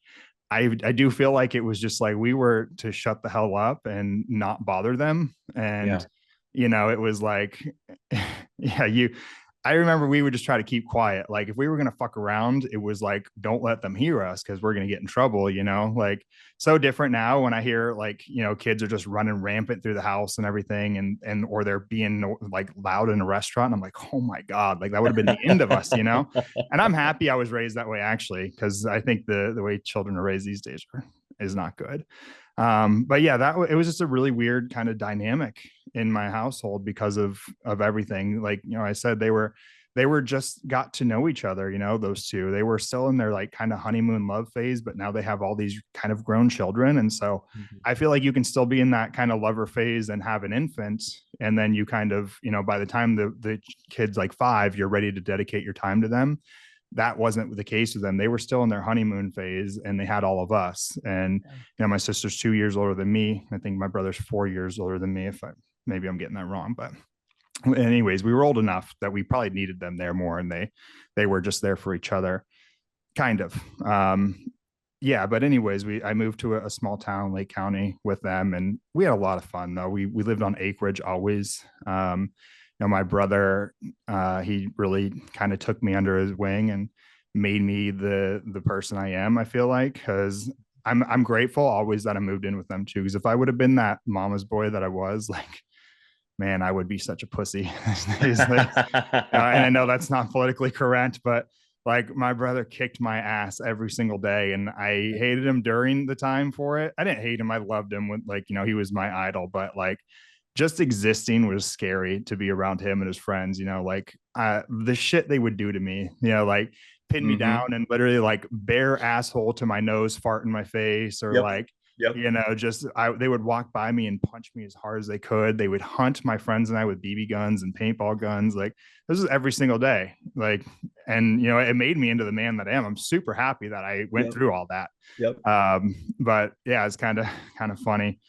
[SPEAKER 1] I do feel like it was just like we were to shut the hell up and not bother them. And,
[SPEAKER 2] Yeah.
[SPEAKER 1] it was like, yeah, I remember we would just try to keep quiet. Like, if we were going to fuck around, it was like, don't let them hear us because we're going to get in trouble, like, so different now when I hear, like, kids are just running rampant through the house and everything, or they're being like loud in a restaurant. And I'm like, oh my God, like that would have been the end of us, and I'm happy I was raised that way, actually, because I think the way children are raised these days is not good. But yeah, it was just a really weird kind of dynamic in my household because of everything. Like, I said, they were just got to know each other, those two. They were still in their, like, kind of honeymoon love phase, but now they have all these kind of grown children. And so I feel like you can still be in that kind of lover phase and have an infant, and then you kind of, by the time the kid's like 5, you're ready to dedicate your time to them. That wasn't the case with them. They were still in their honeymoon phase and they had all of us. And, my sister's 2 years older than me. I think my brother's 4 years older than me. Maybe I'm getting that wrong, but anyways, we were old enough that we probably needed them there more. And they were just there for each other, kind of. Yeah. But anyways, I moved to a small town, Lake County, with them, and we had a lot of fun though. We lived on acreage always. My brother, he really kind of took me under his wing and made me the person I am, I feel like, because I'm grateful always that I moved in with them too. Because if I would have been that mama's boy that I was, like, man, I would be such a pussy. And I know that's not politically correct, but Like my brother kicked my ass every single day, and I hated him during the time for it. I didn't hate him. I loved him with, like, he was my idol, but like just existing was scary to be around him and his friends, like the shit they would do to me, like pin me
[SPEAKER 2] Mm-hmm.
[SPEAKER 1] down and literally like bare asshole to my nose, fart in my face, or
[SPEAKER 2] Yep.
[SPEAKER 1] like,
[SPEAKER 2] Yep.
[SPEAKER 1] they would walk by me and punch me as hard as they could. They would hunt my friends and I with BB guns and paintball guns. Like this is every single day. Like, and it made me into the man that I am. I'm super happy that I went through all that.
[SPEAKER 2] Yep.
[SPEAKER 1] But yeah, it's kind of funny.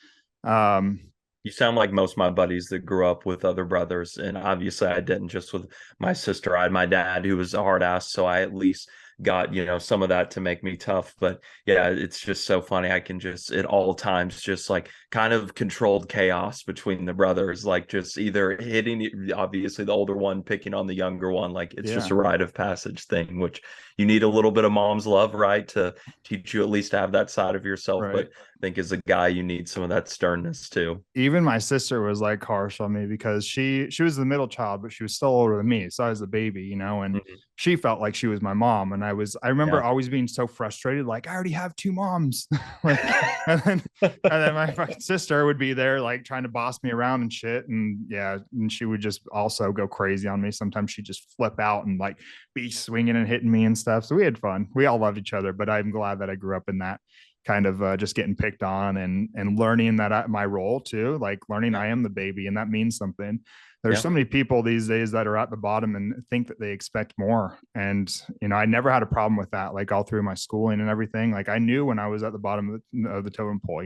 [SPEAKER 2] You sound like most of my buddies that grew up with other brothers, and obviously I didn't just with my sister. I had my dad who was a hard ass, so I at least got some of that to make me tough. But yeah, it's just so funny. I can just at all times just like kind of controlled chaos between the brothers, like just either hitting obviously the older one, picking on the younger one. Like it's just a rite of passage thing, which you need a little bit of mom's love, right, to teach you at least to have that side of yourself. Right. But I think as a guy you need some of that sternness too.
[SPEAKER 1] Even my sister was like harsh on me because she was the middle child, but she was still older than me, so I was the baby, and she felt like she was my mom, and I remember always being so frustrated, like I already have two moms. Like, and then my fucking sister would be there like trying to boss me around and shit, and she would just also go crazy on me. Sometimes she'd just flip out and like be swinging and hitting me and stuff, so we had fun. We all loved each other, but I'm glad that I grew up in that kind of just getting picked on and learning that my role too, like learning I am the baby, and that means something. There's so many people these days that are at the bottom and think that they expect more. And, I never had a problem with that, like all through my schooling and everything. Like I knew when I was at the bottom of the totem pole,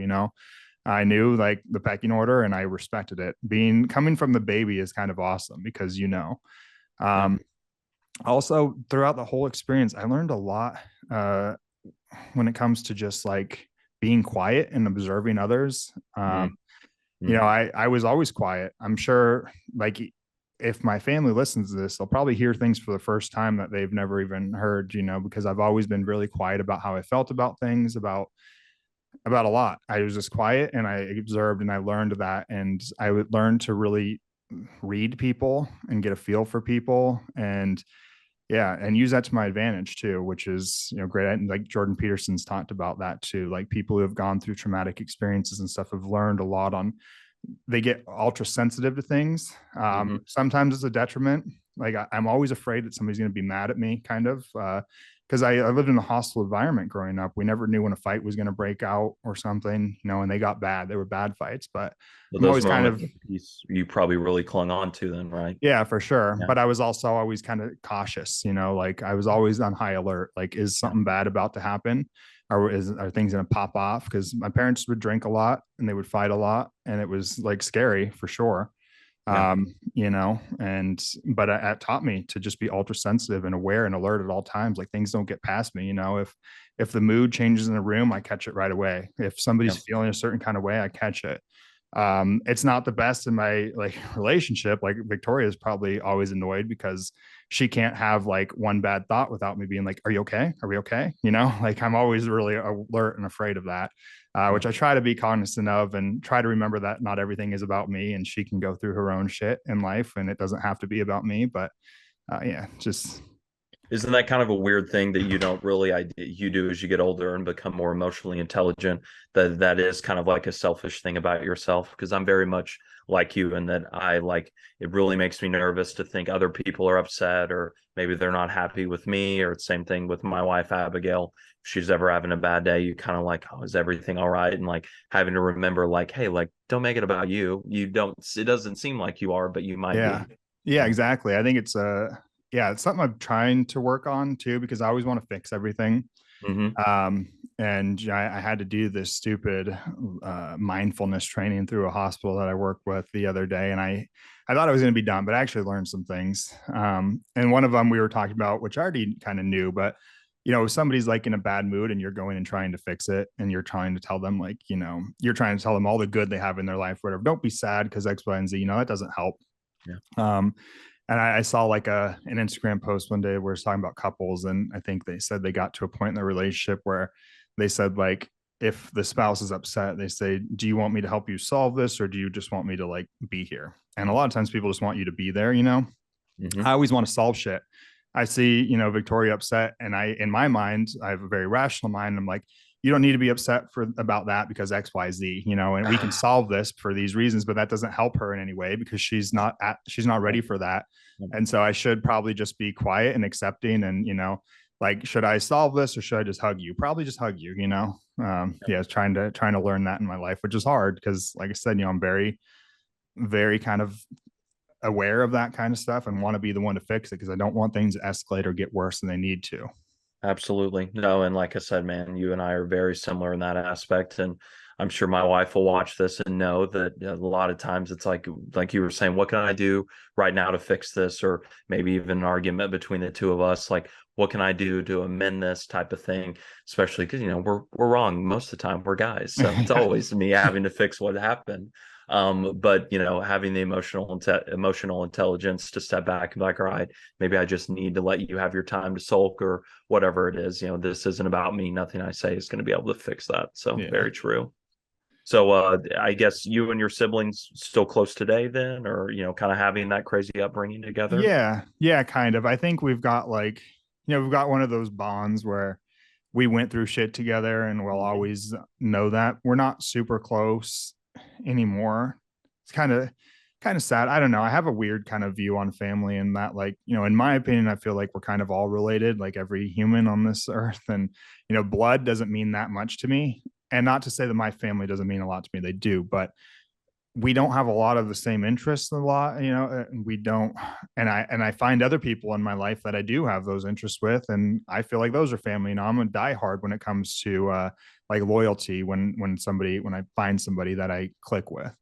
[SPEAKER 1] I knew like the pecking order and I respected it. Coming from the baby is kind of awesome because, also throughout the whole experience, I learned a lot, when it comes to just like being quiet and observing others. I was always quiet. I'm sure like if my family listens to this, they'll probably hear things for the first time that they've never even heard, because I've always been really quiet about how I felt about things, about a lot. I was just quiet and I observed and I learned that. And I would learn to really read people and get a feel for people and use that to my advantage too, which is, great. And like Jordan Peterson's talked about that too. Like people who have gone through traumatic experiences and stuff have learned a lot they get ultra sensitive to things. Sometimes it's a detriment. Like I'm always afraid that somebody's going to be mad at me kind of, because I lived in a hostile environment growing up. We never knew when a fight was going to break out or something, and they got bad. They were bad fights, but I'm always kind of
[SPEAKER 2] you probably really clung on to then, right?
[SPEAKER 1] Yeah, for sure. Yeah. But I was also always kind of cautious, like I was always on high alert. Like, is something bad about to happen? Or are things going to pop off? Because my parents would drink a lot and they would fight a lot, and it was like scary for sure. But it taught me to just be ultra sensitive and aware and alert at all times. Like things don't get past me. If the mood changes in a room, I catch it right away. If somebody's feeling a certain kind of way, I catch it. It's not the best in my like relationship. Like Victoria's probably always annoyed because she can't have like one bad thought without me being like, are you okay? Are we okay? Like I'm always really alert and afraid of that, which I try to be cognizant of and try to remember that not everything is about me and she can go through her own shit in life and it doesn't have to be about me. But just.
[SPEAKER 2] Isn't that kind of a weird thing that you don't really you do as you get older and become more emotionally intelligent, that is kind of like a selfish thing about yourself? Because I'm very much like you in that it really makes me nervous to think other people are upset or maybe they're not happy with me, or it's same thing with my wife Abigail. If she's ever having a bad day, you kind of like, oh, is everything all right? And like having to remember like, hey, like don't make it about you. It doesn't seem like you are, but you might be.
[SPEAKER 1] Yeah, exactly. I think it's it's something I'm trying to work on too, because I always want to fix everything. And I had to do this stupid mindfulness training through a hospital that I worked with the other day. And I thought I was going to be done, but I actually learned some things. And one of them we were talking about, which I already kind of knew, but if somebody's like in a bad mood and you're going and trying to fix it and you're trying to tell them like, you're trying to tell them all the good they have in their life, whatever, don't be sad because X, Y, and Z, that doesn't help. And I saw like an Instagram post one day where it's talking about couples. And I think they said they got to a point in their relationship where they said, like, if the spouse is upset, they say, do you want me to help you solve this? Or do you just want me to like be here? And a lot of times people just want you to be there. I always want to solve shit. I see, Victoria upset, and in my mind, I have a very rational mind. I'm like, you don't need to be upset about that because X, Y, Z, and we can solve this for these reasons, but that doesn't help her in any way because she's not ready for that. And so I should probably just be quiet and accepting, and like, should I solve this or should I just hug you? Probably just hug you. Yeah, trying to learn that in my life, which is hard because, like I said, I'm very, very kind of aware of that kind of stuff and want to be the one to fix it because I don't want things to escalate or get worse than they need to.
[SPEAKER 2] Absolutely. No, and like I said, man, you and I are very similar in that aspect. And I'm sure my wife will watch this and know that a lot of times it's like you were saying, what can I do right now to fix this? Or maybe even an argument between the two of us, like, what can I do to amend this type of thing? Especially because, we're wrong most of the time. We're guys. So it's always me having to fix what happened. But having the emotional intelligence to step back and be like, all right, maybe I just need to let you have your time to sulk or whatever it is. This isn't about me. Nothing I say is going to be able to fix that. So yeah. Very true. So I guess you and your siblings still close today then, or kind of having that crazy upbringing together?
[SPEAKER 1] Yeah, kind of. I think we've got we've got one of those bonds where we went through shit together, and we'll always know that. We're not super close anymore. It's kind of sad. I don't know. I have a weird kind of view on family, and that, like, in my opinion, I feel like we're kind of all related, like every human on this earth. And blood doesn't mean that much to me. And not to say that my family doesn't mean a lot to me, they do, but we don't have a lot of the same interests a lot, we don't. And I find other people in my life that I do have those interests with, and I feel like those are family. I'm a diehard when it comes to like loyalty, when I find somebody that I click with.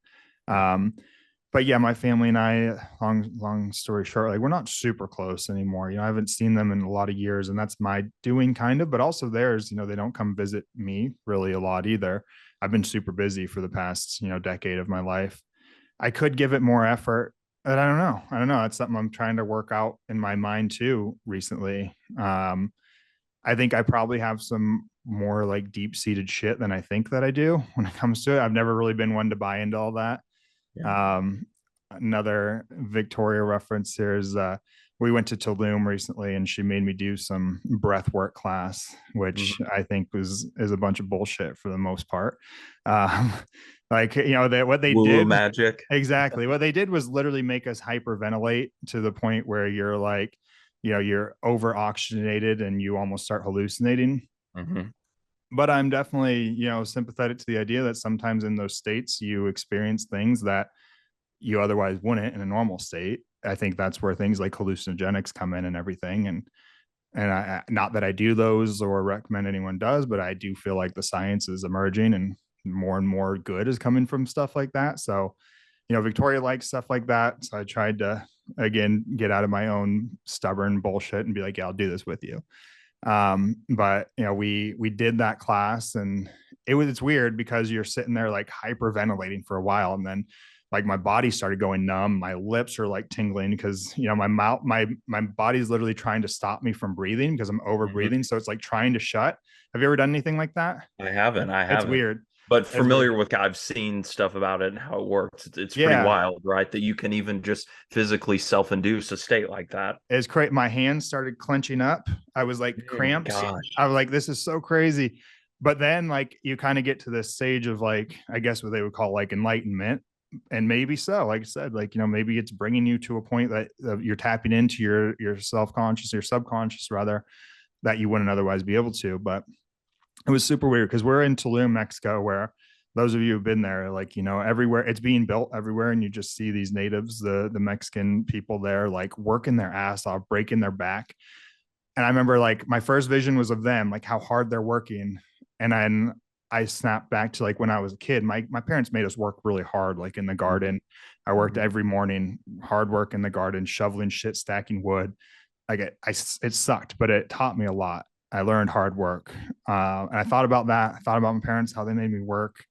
[SPEAKER 1] But yeah, my family and I, long story short, like, we're not super close anymore. I haven't seen them in a lot of years, and that's my doing, kind of, but also theirs. They don't come visit me really a lot either. I've been super busy for the past, decade of my life. I could give it more effort, but I don't know. It's something I'm trying to work out in my mind too recently. I think I probably have some more like deep-seated shit than I think that I do when it comes to it. I've never really been one to buy into all that. Yeah. Another Victoria reference here is we went to Tulum recently, and she made me do some breath work class, which I think is a bunch of bullshit for the most part. Like, what they did,
[SPEAKER 2] magic.
[SPEAKER 1] Exactly. What they did was literally make us hyperventilate to the point where you're like, you're over oxygenated and you almost start hallucinating. But I'm definitely, sympathetic to the idea that sometimes in those states you experience things that you otherwise wouldn't in a normal state. I think that's where things like hallucinogenics come in and everything. And I, not that I do those or recommend anyone does, but I do feel like the science is emerging and more good is coming from stuff like that. So, Victoria likes stuff like that. So I tried to, again, get out of my own stubborn bullshit and be like, yeah, I'll do this with you. But we did that class, and it's weird because you're sitting there like hyperventilating for a while, and then like my body started going numb. My lips are like tingling because my mouth, my body's literally trying to stop me from breathing because I'm over breathing. So it's like trying to shut. Have you ever done anything like that?
[SPEAKER 2] I haven't.
[SPEAKER 1] It's weird.
[SPEAKER 2] But familiar with, I've seen stuff about it and how it works. It's pretty wild, right? That you can even just physically self-induce a state like that.
[SPEAKER 1] It's crazy. My hands started clenching up. I was like cramped.
[SPEAKER 2] Gosh.
[SPEAKER 1] I was like, this is so crazy. But then like you kind of get to this stage of like, I guess what they would call like enlightenment. And maybe so, like I said, like, maybe it's bringing you to a point that you're tapping into your self-conscious, your subconscious rather, that you wouldn't otherwise be able to. But it was super weird because we're in Tulum, Mexico, where those of you who've been there, like, everywhere it's being built everywhere. And you just see these natives, the Mexican people there, like working their ass off, breaking their back. And I remember like my first vision was of them, like how hard they're working. And then I snapped back to like when I was a kid, my parents made us work really hard, like in the garden. I worked every morning, hard work in the garden, shoveling shit, stacking wood. Like it sucked, but it taught me a lot. I learned hard work. And I thought about that. I thought about my parents, how they made me work.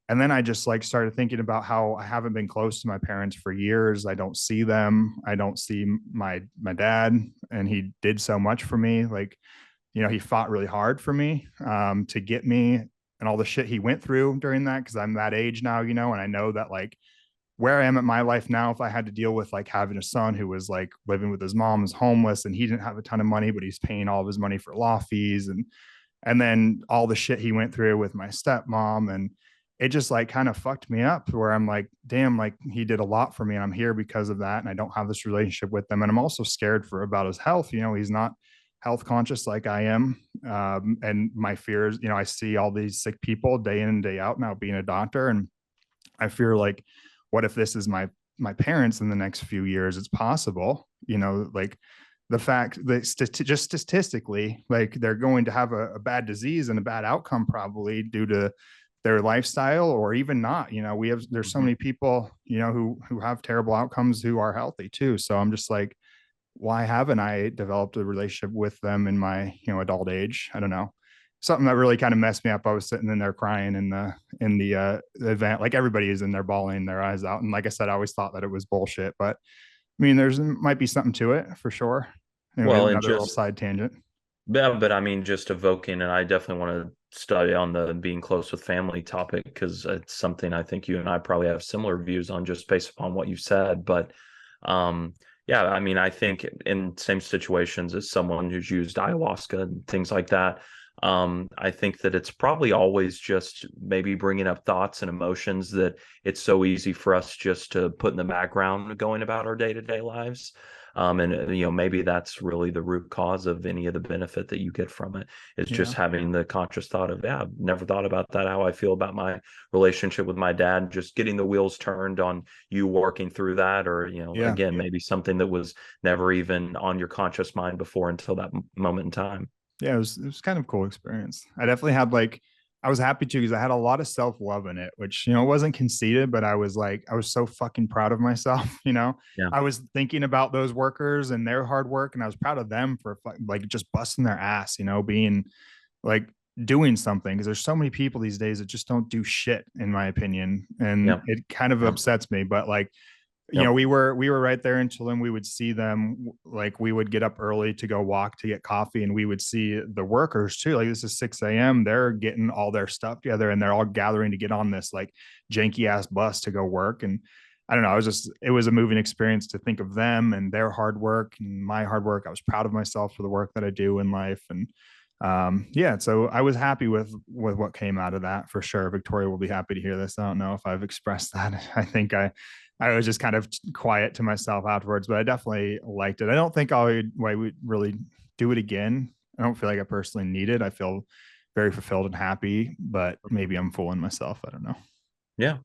[SPEAKER 1] And then I just like started thinking about how I haven't been close to my parents for years. I don't see them. I don't see my dad. And he did so much for me. Like, he fought really hard for me to get me, and all the shit he went through during that. Cause I'm that age now, and I know that like where I am at my life now, if I had to deal with like having a son who was like living with his mom, is homeless, and he didn't have a ton of money, but he's paying all of his money for law fees, and then all the shit he went through with my stepmom, and it just like kind of fucked me up, where I'm like, damn, like he did a lot for me and I'm here because of that. And I don't have this relationship with them. And I'm also scared for about his health. You know, he's not health conscious like I am. And my fears, you know, I see all these sick people day in and day out now being a doctor. And I fear like, what if this is my parents in the next few years? It's possible, you know, like the fact that just statistically, like they're going to have a bad disease and a bad outcome probably due to their lifestyle, or even not. You know, there's so many people, you know, who have terrible outcomes who are healthy too. So I'm just like, why haven't I developed a relationship with them in my, you know, adult age? I don't know. Something that really kind of messed me up. I was sitting in there crying in the event, like everybody is in there bawling their eyes out. And like I said, I always thought that it was bullshit, but I mean, there's might be something to it for sure. Anyway,
[SPEAKER 2] Well, and
[SPEAKER 1] another little
[SPEAKER 2] just
[SPEAKER 1] side tangent.
[SPEAKER 2] yeah, but I mean, just evoking, and I definitely want to study on the being close with family topic, because it's something I think you and I probably have similar views on just based upon what you've said. But yeah, I mean, I think in same situations as someone who's used ayahuasca and things like that, I think that it's probably always just maybe bringing up thoughts and emotions that it's so easy for us just to put in the background going about our day-to-day lives. And you know, maybe that's really the root cause of any of the benefit that you get from it, is just having the conscious thought of, yeah, I've never thought about that, how I feel about my relationship with my dad, just getting the wheels turned on you working through that. Or, you know, again, maybe something that was never even on your conscious mind before until that moment in time.
[SPEAKER 1] Yeah, it was kind of a cool experience. I definitely had like, I was happy too, because I had a lot of self-love in it, which, you know, wasn't conceited, but I was like, I was so fucking proud of myself. You know,
[SPEAKER 2] Yeah.
[SPEAKER 1] I was thinking about those workers and their hard work, and I was proud of them for like just busting their ass, you know, being like doing something, because there's so many people these days that just don't do shit, in my opinion. And it kind of upsets me, but like, you know, we were right there until then. We would see them, like we would get up early to go walk to get coffee, and we would see the workers too. Like, this is 6 a.m. They're getting all their stuff together and they're all gathering to get on this like janky ass bus to go work. And I don't know, it was a moving experience to think of them and their hard work and my hard work. I was proud of myself for the work that I do in life. And yeah, so I was happy with what came out of that for sure. Victoria will be happy to hear this. I don't know if I've expressed that. I think I was just kind of quiet to myself afterwards, but I definitely liked it. I don't think I would really do it again. I don't feel like I personally need it. I feel very fulfilled and happy, but maybe I'm fooling myself. I don't know.
[SPEAKER 2] Yeah,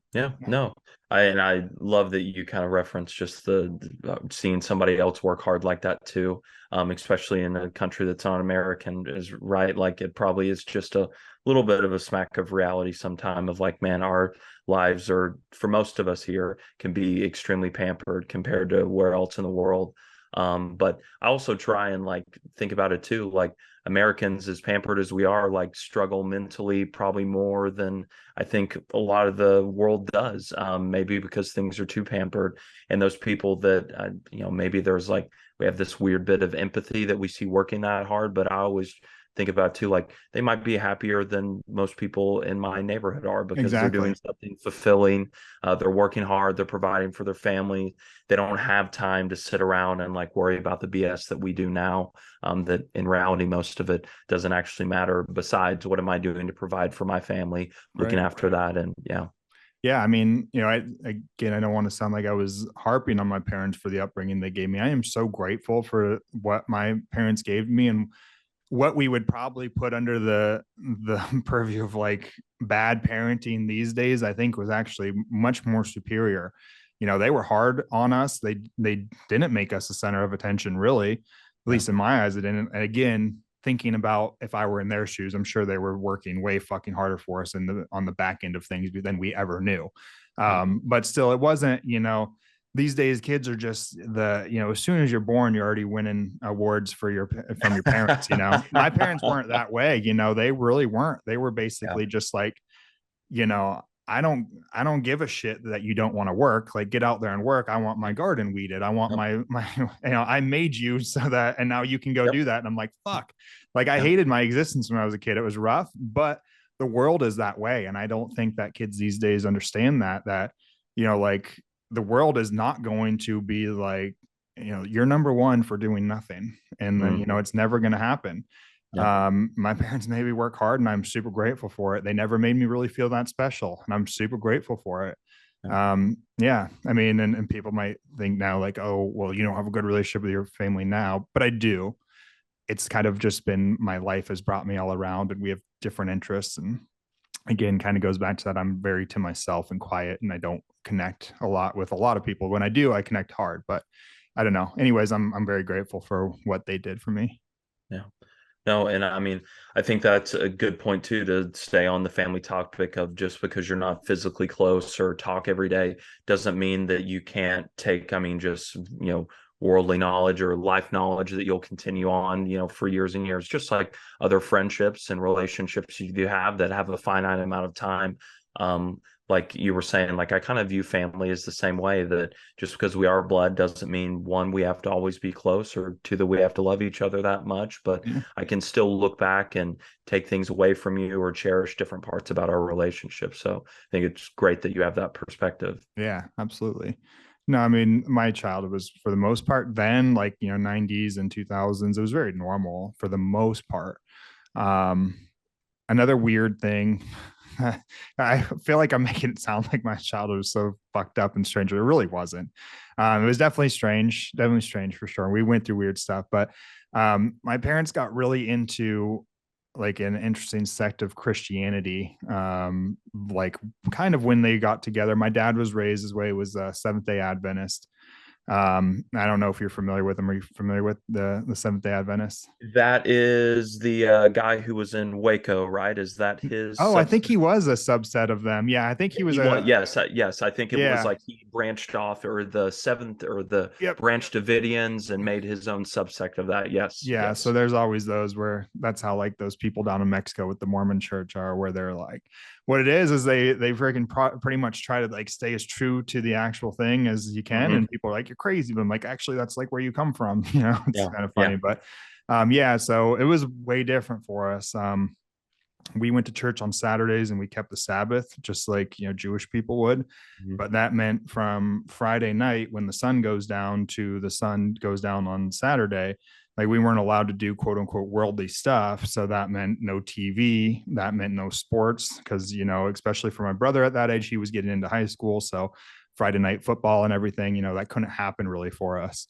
[SPEAKER 2] no. I love that you kind of reference just the seeing somebody else work hard like that too, especially in a country that's not American, is right. Like, it probably is just a little bit of a smack of reality sometime of like, man, our lives are, for most of us here, can be extremely pampered compared to where else in the world. But I also try and like think about it too, like Americans, as pampered as we are, like struggle mentally probably more than I think a lot of the world does. Maybe because things are too pampered, and those people that you know, maybe there's like, we have this weird bit of empathy that we see working that hard. But I always think about too, like they might be happier than most people in my neighborhood are, because they're doing something fulfilling. They're working hard, they're providing for their family. They don't have time to sit around and like worry about the BS that we do now. That in reality, most of it doesn't actually matter, besides what am I doing to provide for my family, looking after that. And
[SPEAKER 1] yeah, I mean, you know, again, I don't want to sound like I was harping on my parents for the upbringing they gave me. I am so grateful for what my parents gave me, and what we would probably put under the purview of like bad parenting these days, I think was actually much more superior. You know, they were hard on us. They didn't make us the center of attention, really, at least in my eyes. It didn't. And again, thinking about if I were in their shoes, I'm sure they were working way fucking harder for us on the back end of things than we ever knew. But still, it wasn't, you know, these days kids are just you know, as soon as you're born, you're already winning awards from your parents. You know, my parents weren't that way. You know, they really weren't. They were basically just like, you know, I don't give a shit that you don't want to work. Like, get out there and work. I want my garden weeded. I want my, you know, I made you so that, and now you can go do that. And I'm like, fuck. Like, I hated my existence when I was a kid. It was rough, but the world is that way. And I don't think that kids these days understand that, you know, like, the world is not going to be like, you're number one for doing nothing. And then, it's never going to happen. Yeah. My parents made me work hard, and I'm super grateful for it. They never made me really feel that special, and I'm super grateful for it. Yeah. I mean, and people might think now like, oh, well, you don't have a good relationship with your family now, but I do. It's kind of just been, my life has brought me all around, and we have different interests. And again, kind of goes back to that. I'm very to myself and quiet, and I don't connect a lot with a lot of people. When I do, I connect hard, but I don't know. Anyways, I'm very grateful for what they did for me.
[SPEAKER 2] Yeah. No, and I mean, I think that's a good point too, to stay on the family topic of, just because you're not physically close or talk every day doesn't mean that you can't take, I mean, just, worldly knowledge or life knowledge that you'll continue on, for years and years, just like other friendships and relationships you do have that have a finite amount of time. Like you were saying, like, I kind of view family as the same way, that just because we are blood doesn't mean, one, we have to always be close, or two, that we have to love each other that much. But I can still look back and take things away from you or cherish different parts about our relationship. So I think it's great that you have that perspective.
[SPEAKER 1] Yeah, absolutely. No, I mean, my childhood was, for the most part, then, like, 90s and 2000s, it was very normal for the most part. Another weird thing, I feel like I'm making it sound like my childhood was so fucked up and strange. It really wasn't. It was definitely strange for sure. We went through weird stuff, but my parents got really into like an interesting sect of Christianity. Like kind of when they got together, my dad was raised his way, was a Seventh-day Adventist. I don't know if you're familiar with them. Are you familiar with the Seventh-day Adventists?
[SPEAKER 2] That is the guy who was in Waco, right? Is that his?
[SPEAKER 1] Oh, I think he was a subset of them. Yeah, I think he was.
[SPEAKER 2] Yes. I think it was like he branched off, or the seventh, or the Branch Davidians, and made his own subsect of that. Yes.
[SPEAKER 1] Yeah.
[SPEAKER 2] Yes.
[SPEAKER 1] So there's always those where that's how, like, those people down in Mexico with the Mormon church are, where they're like, what it is they freaking pretty much try to like stay as true to the actual thing as you can. And people are like, you're crazy. But I'm like, actually, that's like where you come from. It's kind of funny, but so it was way different for us. We went to church on Saturdays, and we kept the Sabbath just like, Jewish people would. But that meant from Friday night, when the sun goes down, to the sun goes down on Saturday, like, we weren't allowed to do quote unquote worldly stuff. So that meant no TV, that meant no sports, because, especially for my brother at that age, he was getting into high school. So Friday night football and everything, that couldn't happen really for us.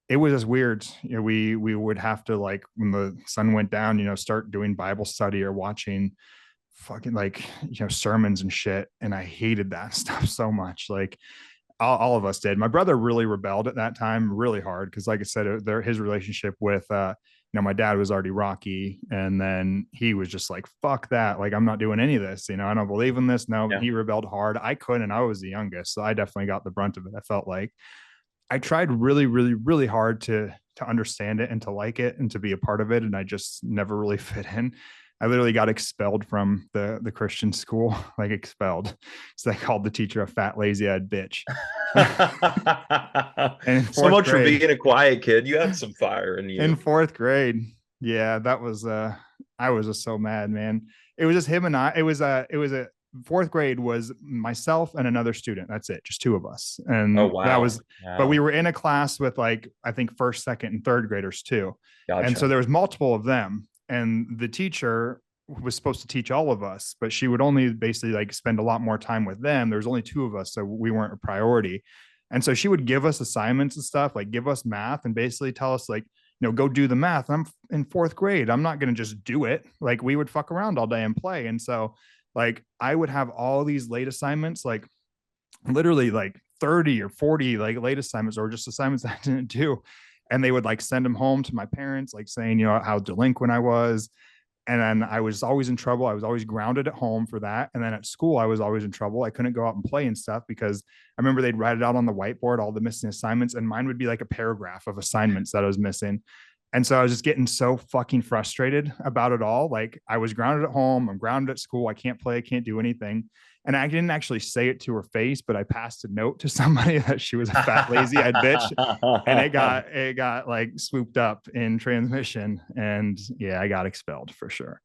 [SPEAKER 1] It was just weird. We would have to, like, when the sun went down, start doing Bible study or watching fucking like, sermons and shit. And I hated that stuff so much. Like, all of us did. My brother really rebelled at that time really hard, because, like I said, his relationship with my dad was already rocky, and then he was just like, fuck that, like, I'm not doing any of this, I don't believe in this. No. He rebelled hard. I couldn't. I was the youngest, so I definitely got the brunt of it. I felt like I tried really, really, really hard to understand it and to like it and to be a part of it, and I just never really fit in. I literally got expelled from the Christian school, like expelled. So they called the teacher a fat, lazy-eyed bitch.
[SPEAKER 2] So much for being a quiet kid. You had some fire in you.
[SPEAKER 1] In fourth grade. Yeah, that was I was just so mad, man. It was just him and I. It was a fourth grade was myself and another student. That's it, just two of us. And that was, but we were in a class with, like, I think first, second, and third graders too. Gotcha. And so there was multiple of them. And the teacher was supposed to teach all of us, but she would only basically like spend a lot more time with them. There was only two of us, so we weren't a priority. And so she would give us assignments and stuff, like give us math, and basically tell us, like, go do the math. I'm in fourth grade. I'm not going to just do it. Like, we would fuck around all day and play. And so, like, I would have all these late assignments, like literally like 30 or 40 like late assignments, or just assignments I didn't do. And they would like send them home to my parents, like saying, how delinquent I was. And then I was always in trouble. I was always grounded at home for that. And then at school, I was always in trouble. I couldn't go out and play and stuff, because I remember they'd write it out on the whiteboard, all the missing assignments. And mine would be like a paragraph of assignments that I was missing. And so I was just getting so fucking frustrated about it all. Like, I was grounded at home, I'm grounded at school. I can't play, I can't do anything. And I didn't actually say it to her face, but I passed a note to somebody that she was a fat, lazy-eyed bitch. And it got like swooped up in transmission. And yeah, I got expelled for sure.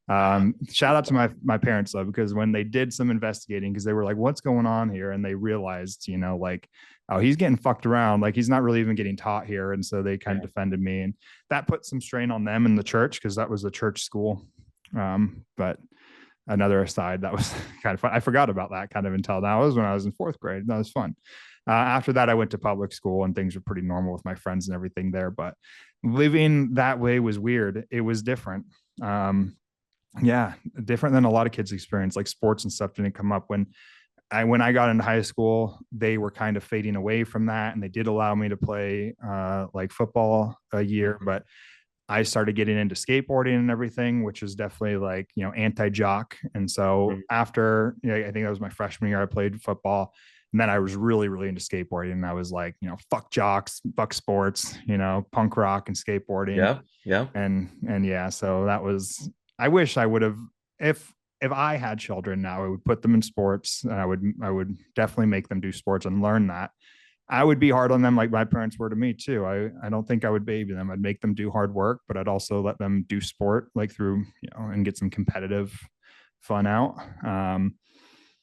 [SPEAKER 1] Shout out to my parents though, because when they did some investigating, because they were like, what's going on here? And they realized, like, oh, he's getting fucked around. Like he's not really even getting taught here. And so they kind of defended me, and that put some strain on them in the church, because that was a church school. But another aside, that was kind of fun. I forgot about that kind of until now. It was when I was in fourth grade. That was fun. After that, I went to public school, and things were pretty normal with my friends and everything there. But living that way was weird. It was different. Yeah, different than a lot of kids experience. Like sports and stuff didn't come up when I got into high school. They were kind of fading away from that, and they did allow me to play like football a year, but I started getting into skateboarding and everything, which is definitely like, anti-jock. And so after, I think that was my freshman year, I played football. And then I was really, really into skateboarding. And I was like, fuck jocks, fuck sports, punk rock and skateboarding.
[SPEAKER 2] Yeah. Yeah.
[SPEAKER 1] And yeah, so that was, I wish I would have, if I had children now, I would put them in sports, and I would definitely make them do sports and learn that. I would be hard on them like my parents were to me too. I don't think I would baby them. I'd make them do hard work, but I'd also let them do sport like through, and get some competitive fun out.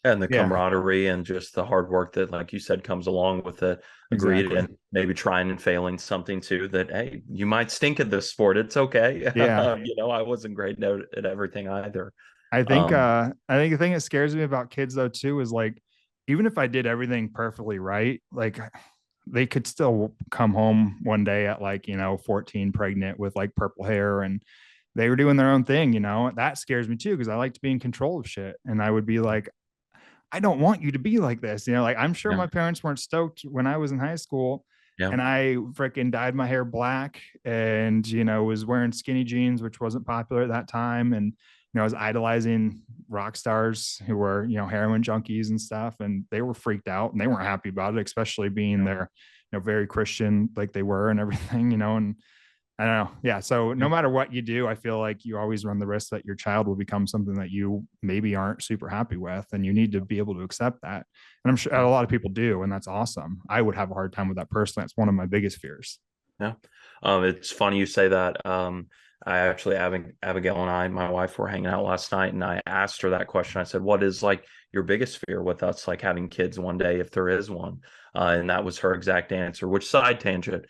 [SPEAKER 2] And the camaraderie and just the hard work that, like you said, comes along with it. Agreed. Exactly. And maybe trying and failing something too, that, hey, you might stink at this sport. It's okay.
[SPEAKER 1] Yeah.
[SPEAKER 2] I wasn't great at everything either.
[SPEAKER 1] I think the thing that scares me about kids though too is like, even if I did everything perfectly right, like they could still come home one day at like, 14 pregnant with like purple hair, and they were doing their own thing, that scares me too. Cause I like to be in control of shit. And I would be like, I don't want you to be like this. Like I'm sure my parents weren't stoked when I was in high school and I freaking dyed my hair black and, was wearing skinny jeans, which wasn't popular at that time. And, I was idolizing rock stars who were, heroin junkies and stuff. And they were freaked out and they weren't happy about it, especially being there, very Christian, like they were and everything, and I don't know. Yeah. So no matter what you do, I feel like you always run the risk that your child will become something that you maybe aren't super happy with. And you need to be able to accept that. And I'm sure a lot of people do. And that's awesome. I would have a hard time with that person. That's one of my biggest fears.
[SPEAKER 2] Yeah. It's funny you say that. I actually, Abigail and I, my wife, were hanging out last night, and I asked her that question. I said, what is like your biggest fear with us, like having kids one day, if there is one? And that was her exact answer, which, side tangent,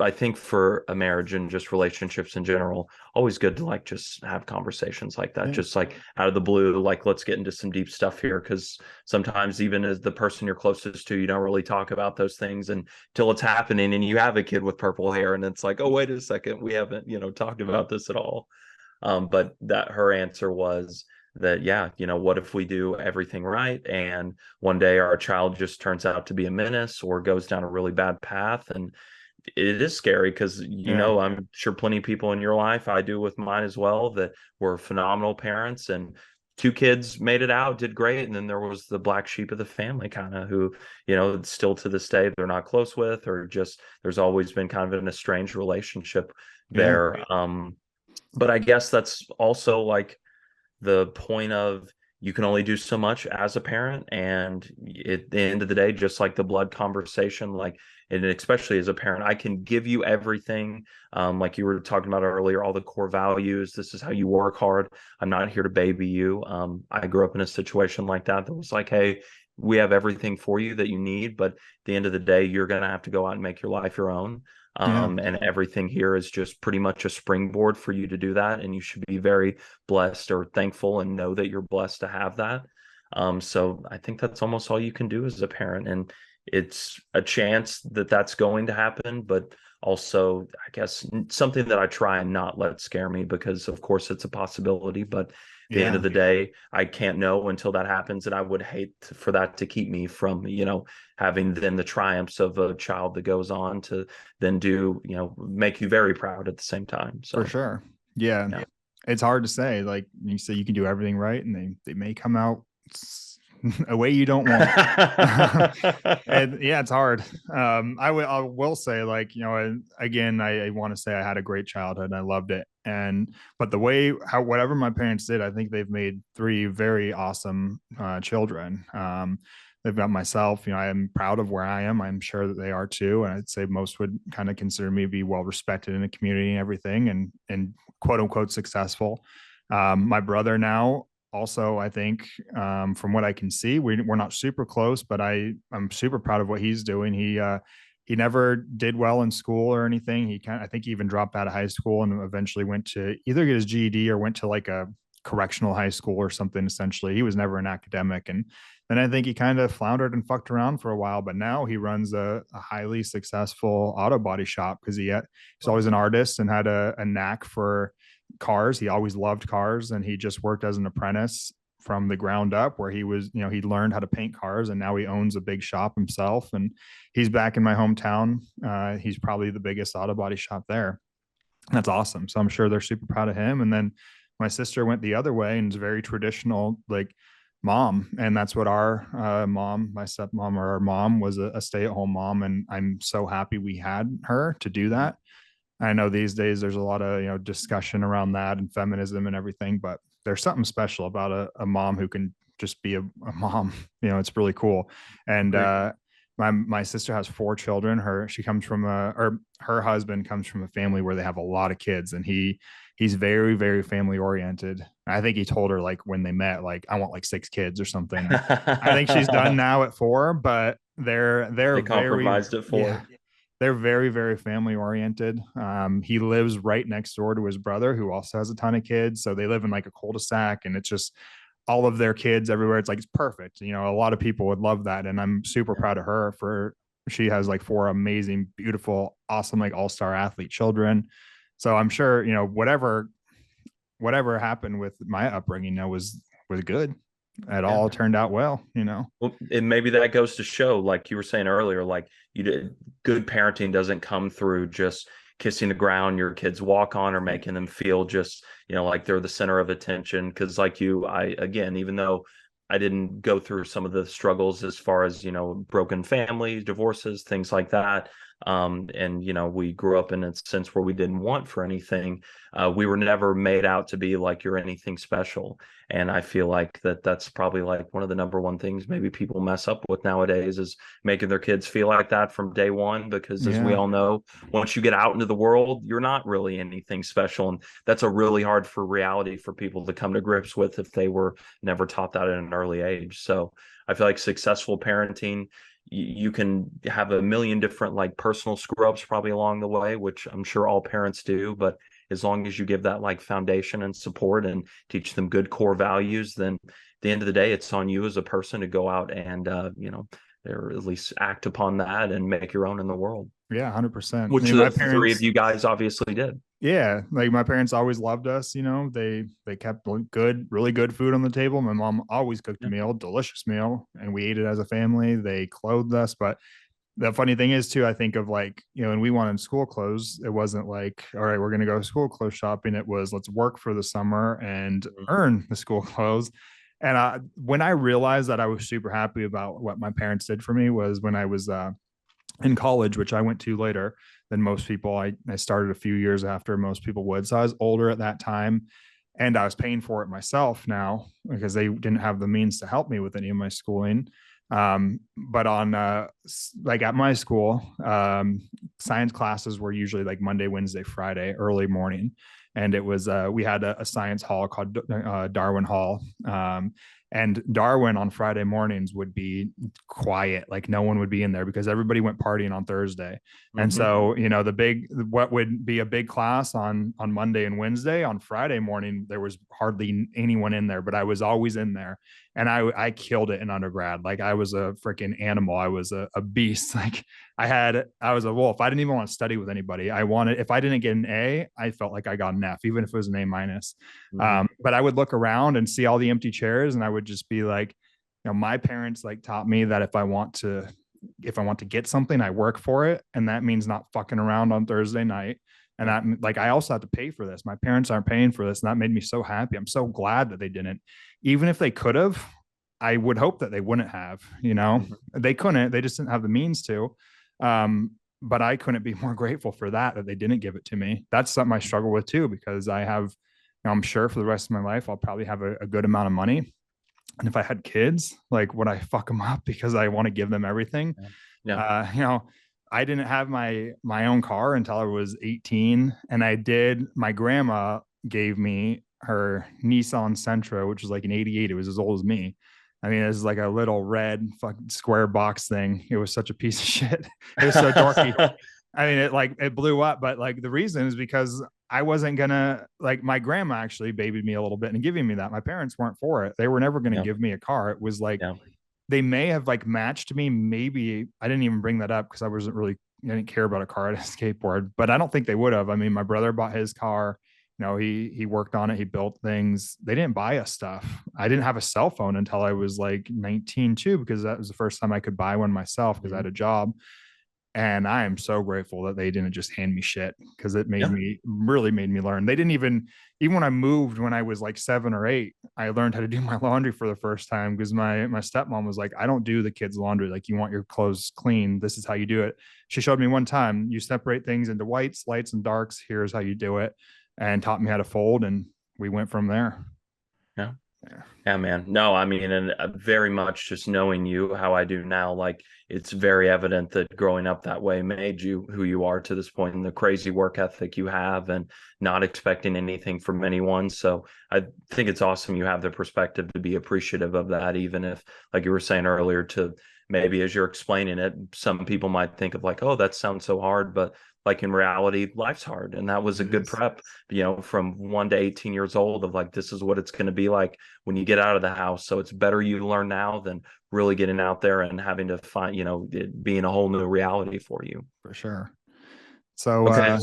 [SPEAKER 2] I think for a marriage and just relationships in general, always good to like just have conversations like that, just like out of the blue, like let's get into some deep stuff here, because sometimes even as the person you're closest to, you don't really talk about those things until it's happening and you have a kid with purple hair and it's like, oh, wait a second, we haven't talked about this at all. But that her answer was that, what if we do everything right and one day our child just turns out to be a menace or goes down a really bad path? And it is scary because, I'm sure plenty of people in your life, I do with mine as well, that were phenomenal parents, and 2 kids made it out, did great. And then there was the black sheep of the family kind of who, still to this day, they're not close with, or just there's always been kind of an estranged relationship there. But I guess that's also like the point of, you can only do so much as a parent. And at the end of the day, just like the blood conversation, like, and especially as a parent, I can give you everything. Like you were talking about earlier, all the core values. This is how you work hard. I'm not here to baby you. I grew up in a situation like that was like, hey, we have everything for you that you need. But at the end of the day, you're going to have to go out and make your life your own. And everything here is just pretty much a springboard for you to do that. And you should be very blessed or thankful and know that you're blessed to have that. So I think that's almost all you can do as a parent. And it's a chance that that's going to happen, but also, I guess, something that I try and not let scare me, because of course it's a possibility, but at the end of the day, I can't know until that happens. And I would hate for that to keep me from, having then the triumphs of a child that goes on to then do, make you very proud at the same time. So
[SPEAKER 1] for sure. Yeah. It's hard to say, like you say, you can do everything right and they may come out a way you don't want. And it's hard. I will say, like, again, I want to say I had a great childhood and I loved it. But whatever my parents did, I think they've made 3 very awesome children. They've got myself, I am proud of where I am. I'm sure that they are too. And I'd say most would kind of consider me to be well respected in the community and everything, and quote unquote successful. My brother now also, I think, from what I can see, we're not super close, but I'm super proud of what he's doing. He never did well in school or anything. I think he even dropped out of high school and eventually went to either get his GED or went to like a correctional high school or something. Essentially, he was never an academic. And then I think he kind of floundered and fucked around for a while, but now he runs a highly successful auto body shop because he's always an artist and had a knack for cars. He always loved cars, and he just worked as an apprentice from the ground up, where he was, he learned how to paint cars, and now he owns a big shop himself. And he's back in my hometown. He's probably the biggest auto body shop there. That's awesome. So I'm sure they're super proud of him. And then my sister went the other way and is very traditional, like mom. And that's what our mom, my stepmom, or our mom was a stay-at-home mom. And I'm so happy we had her to do that. I know these days there's a lot of, discussion around that and feminism and everything, but there's something special about a mom who can just be a mom. It's really cool. And my sister has 4 children. She comes from her husband comes from a family where they have a lot of kids, and he's very, very family oriented. I think he told her, like, when they met, like, I want like 6 kids or something. I think she's done now at 4, but they
[SPEAKER 2] compromised
[SPEAKER 1] very,
[SPEAKER 2] at 4.
[SPEAKER 1] Yeah, they're very, very family oriented. He lives right next door to his brother, who also has a ton of kids. So they live in like a cul-de-sac, and it's just all of their kids everywhere. It's perfect. A lot of people would love that. And I'm super proud of her she has like 4 amazing, beautiful, awesome, like all-star athlete children. So I'm sure, whatever happened with my upbringing, was good. It all turned out well.
[SPEAKER 2] Well, and maybe that goes to show, like you were saying earlier, like good parenting doesn't come through just kissing the ground your kids walk on or making them feel just, like they're the center of attention. Because even though I didn't go through some of the struggles as far as, broken families, divorces, things like that. And we grew up in a sense where we didn't want for anything. We were never made out to be like you're anything special. And I feel like that's probably like one of the number one things maybe people mess up with nowadays, is making their kids feel like that from day one. Because as we all know, once you get out into the world, you're not really anything special. And that's a really hard for reality for people to come to grips with if they were never taught that at an early age. So I feel like successful parenting, you can have a million different like personal screw-ups probably along the way, which I'm sure all parents do, but as long as you give that like foundation and support and teach them good core values, then at the end of the day, it's on you as a person to go out and or at least act upon that and make your own in the world.
[SPEAKER 1] Yeah, 100%.
[SPEAKER 2] Which my parents, 3 of you guys obviously did.
[SPEAKER 1] Yeah, like my parents always loved us. They kept really good food on the table. My mom always cooked a meal, delicious meal, and we ate it as a family. They clothed us. But the funny thing is too, I think of like, when we wanted school clothes, it wasn't like, all right, we're going to go school clothes shopping. It was, let's work for the summer and earn the school clothes. And when I realized that I was super happy about what my parents did for me was when I was in college, which I went to later than most people. I started a few years after most people would. So I was older at that time, and I was paying for it myself now because they didn't have the means to help me with any of my schooling. But on like at my school, science classes were usually like Monday, Wednesday, Friday, early morning. And it was, we had a science hall called Darwin Hall. And Darwin on Friday mornings would be quiet. Like no one would be in there because everybody went partying on Thursday. Mm-hmm. And so, what would be a big class on Monday and Wednesday, on Friday morning, there was hardly anyone in there, but I was always in there. And I killed it in undergrad. Like I was a freaking animal. I was a beast. Like I was a wolf. I didn't even want to study with anybody. If I didn't get an A, I felt like I got an F, even if it was an A minus. Mm-hmm. But I would look around and see all the empty chairs, and I would just be like, my parents like taught me that if I want to get something, I work for it. And that means not fucking around on Thursday night. And that, like, I also have to pay for this. My parents aren't paying for this. And that made me so happy. I'm so glad that they didn't. Even if they could have, I would hope that they wouldn't have, Mm-hmm. They couldn't, they just didn't have the means to. But I couldn't be more grateful for that they didn't give it to me. That's something I struggle with too, because I have, I'm sure for the rest of my life, I'll probably have a good amount of money. And if I had kids, like, would I fuck them up because I want to give them everything? Yeah. I didn't have my own car until I was 18. And my grandma gave me her Nissan Sentra, which was like an 88. It was as old as me. I mean, it was like a little red fucking square box thing. It was such a piece of shit. It was so dorky. I mean, it blew up, but like the reason is because I wasn't gonna, like, my grandma actually babied me a little bit and giving me that. My parents weren't for it. They were never gonna give me a car. It was like they may have like matched me. Maybe I didn't even bring that up because I didn't care about a car at a skateboard, but I don't think they would have. I mean, my brother bought his car. He worked on it. He built things. They didn't buy us stuff. I didn't have a cell phone until I was like 19 too, because that was the first time I could buy one myself because I had a job. And I am so grateful that they didn't just hand me shit, because it really made me learn. They didn't even when I moved when I was like 7 or 8, I learned how to do my laundry for the first time, because my stepmom was like, I don't do the kids' laundry. Like, you want your clothes clean, this is how you do it. She showed me one time, you separate things into whites, lights, and darks. Here's how you do it, and taught me how to fold, and we went from there.
[SPEAKER 2] Yeah. Yeah, man. No, I mean, and very much just knowing you how I do now, like, it's very evident that growing up that way made you who you are to this point, and the crazy work ethic you have and not expecting anything from anyone. So I think it's awesome you have the perspective to be appreciative of that, even if, like you were saying earlier, to maybe as you're explaining it, some people might think of like, oh, that sounds so hard, but like in reality, life's hard. And that was a good prep, from 1 to 18 years old, of like, this is what it's going to be like when you get out of the house. So it's better you learn now than really getting out there and having to find, it being a whole new reality for you.
[SPEAKER 1] For sure. So,
[SPEAKER 2] okay,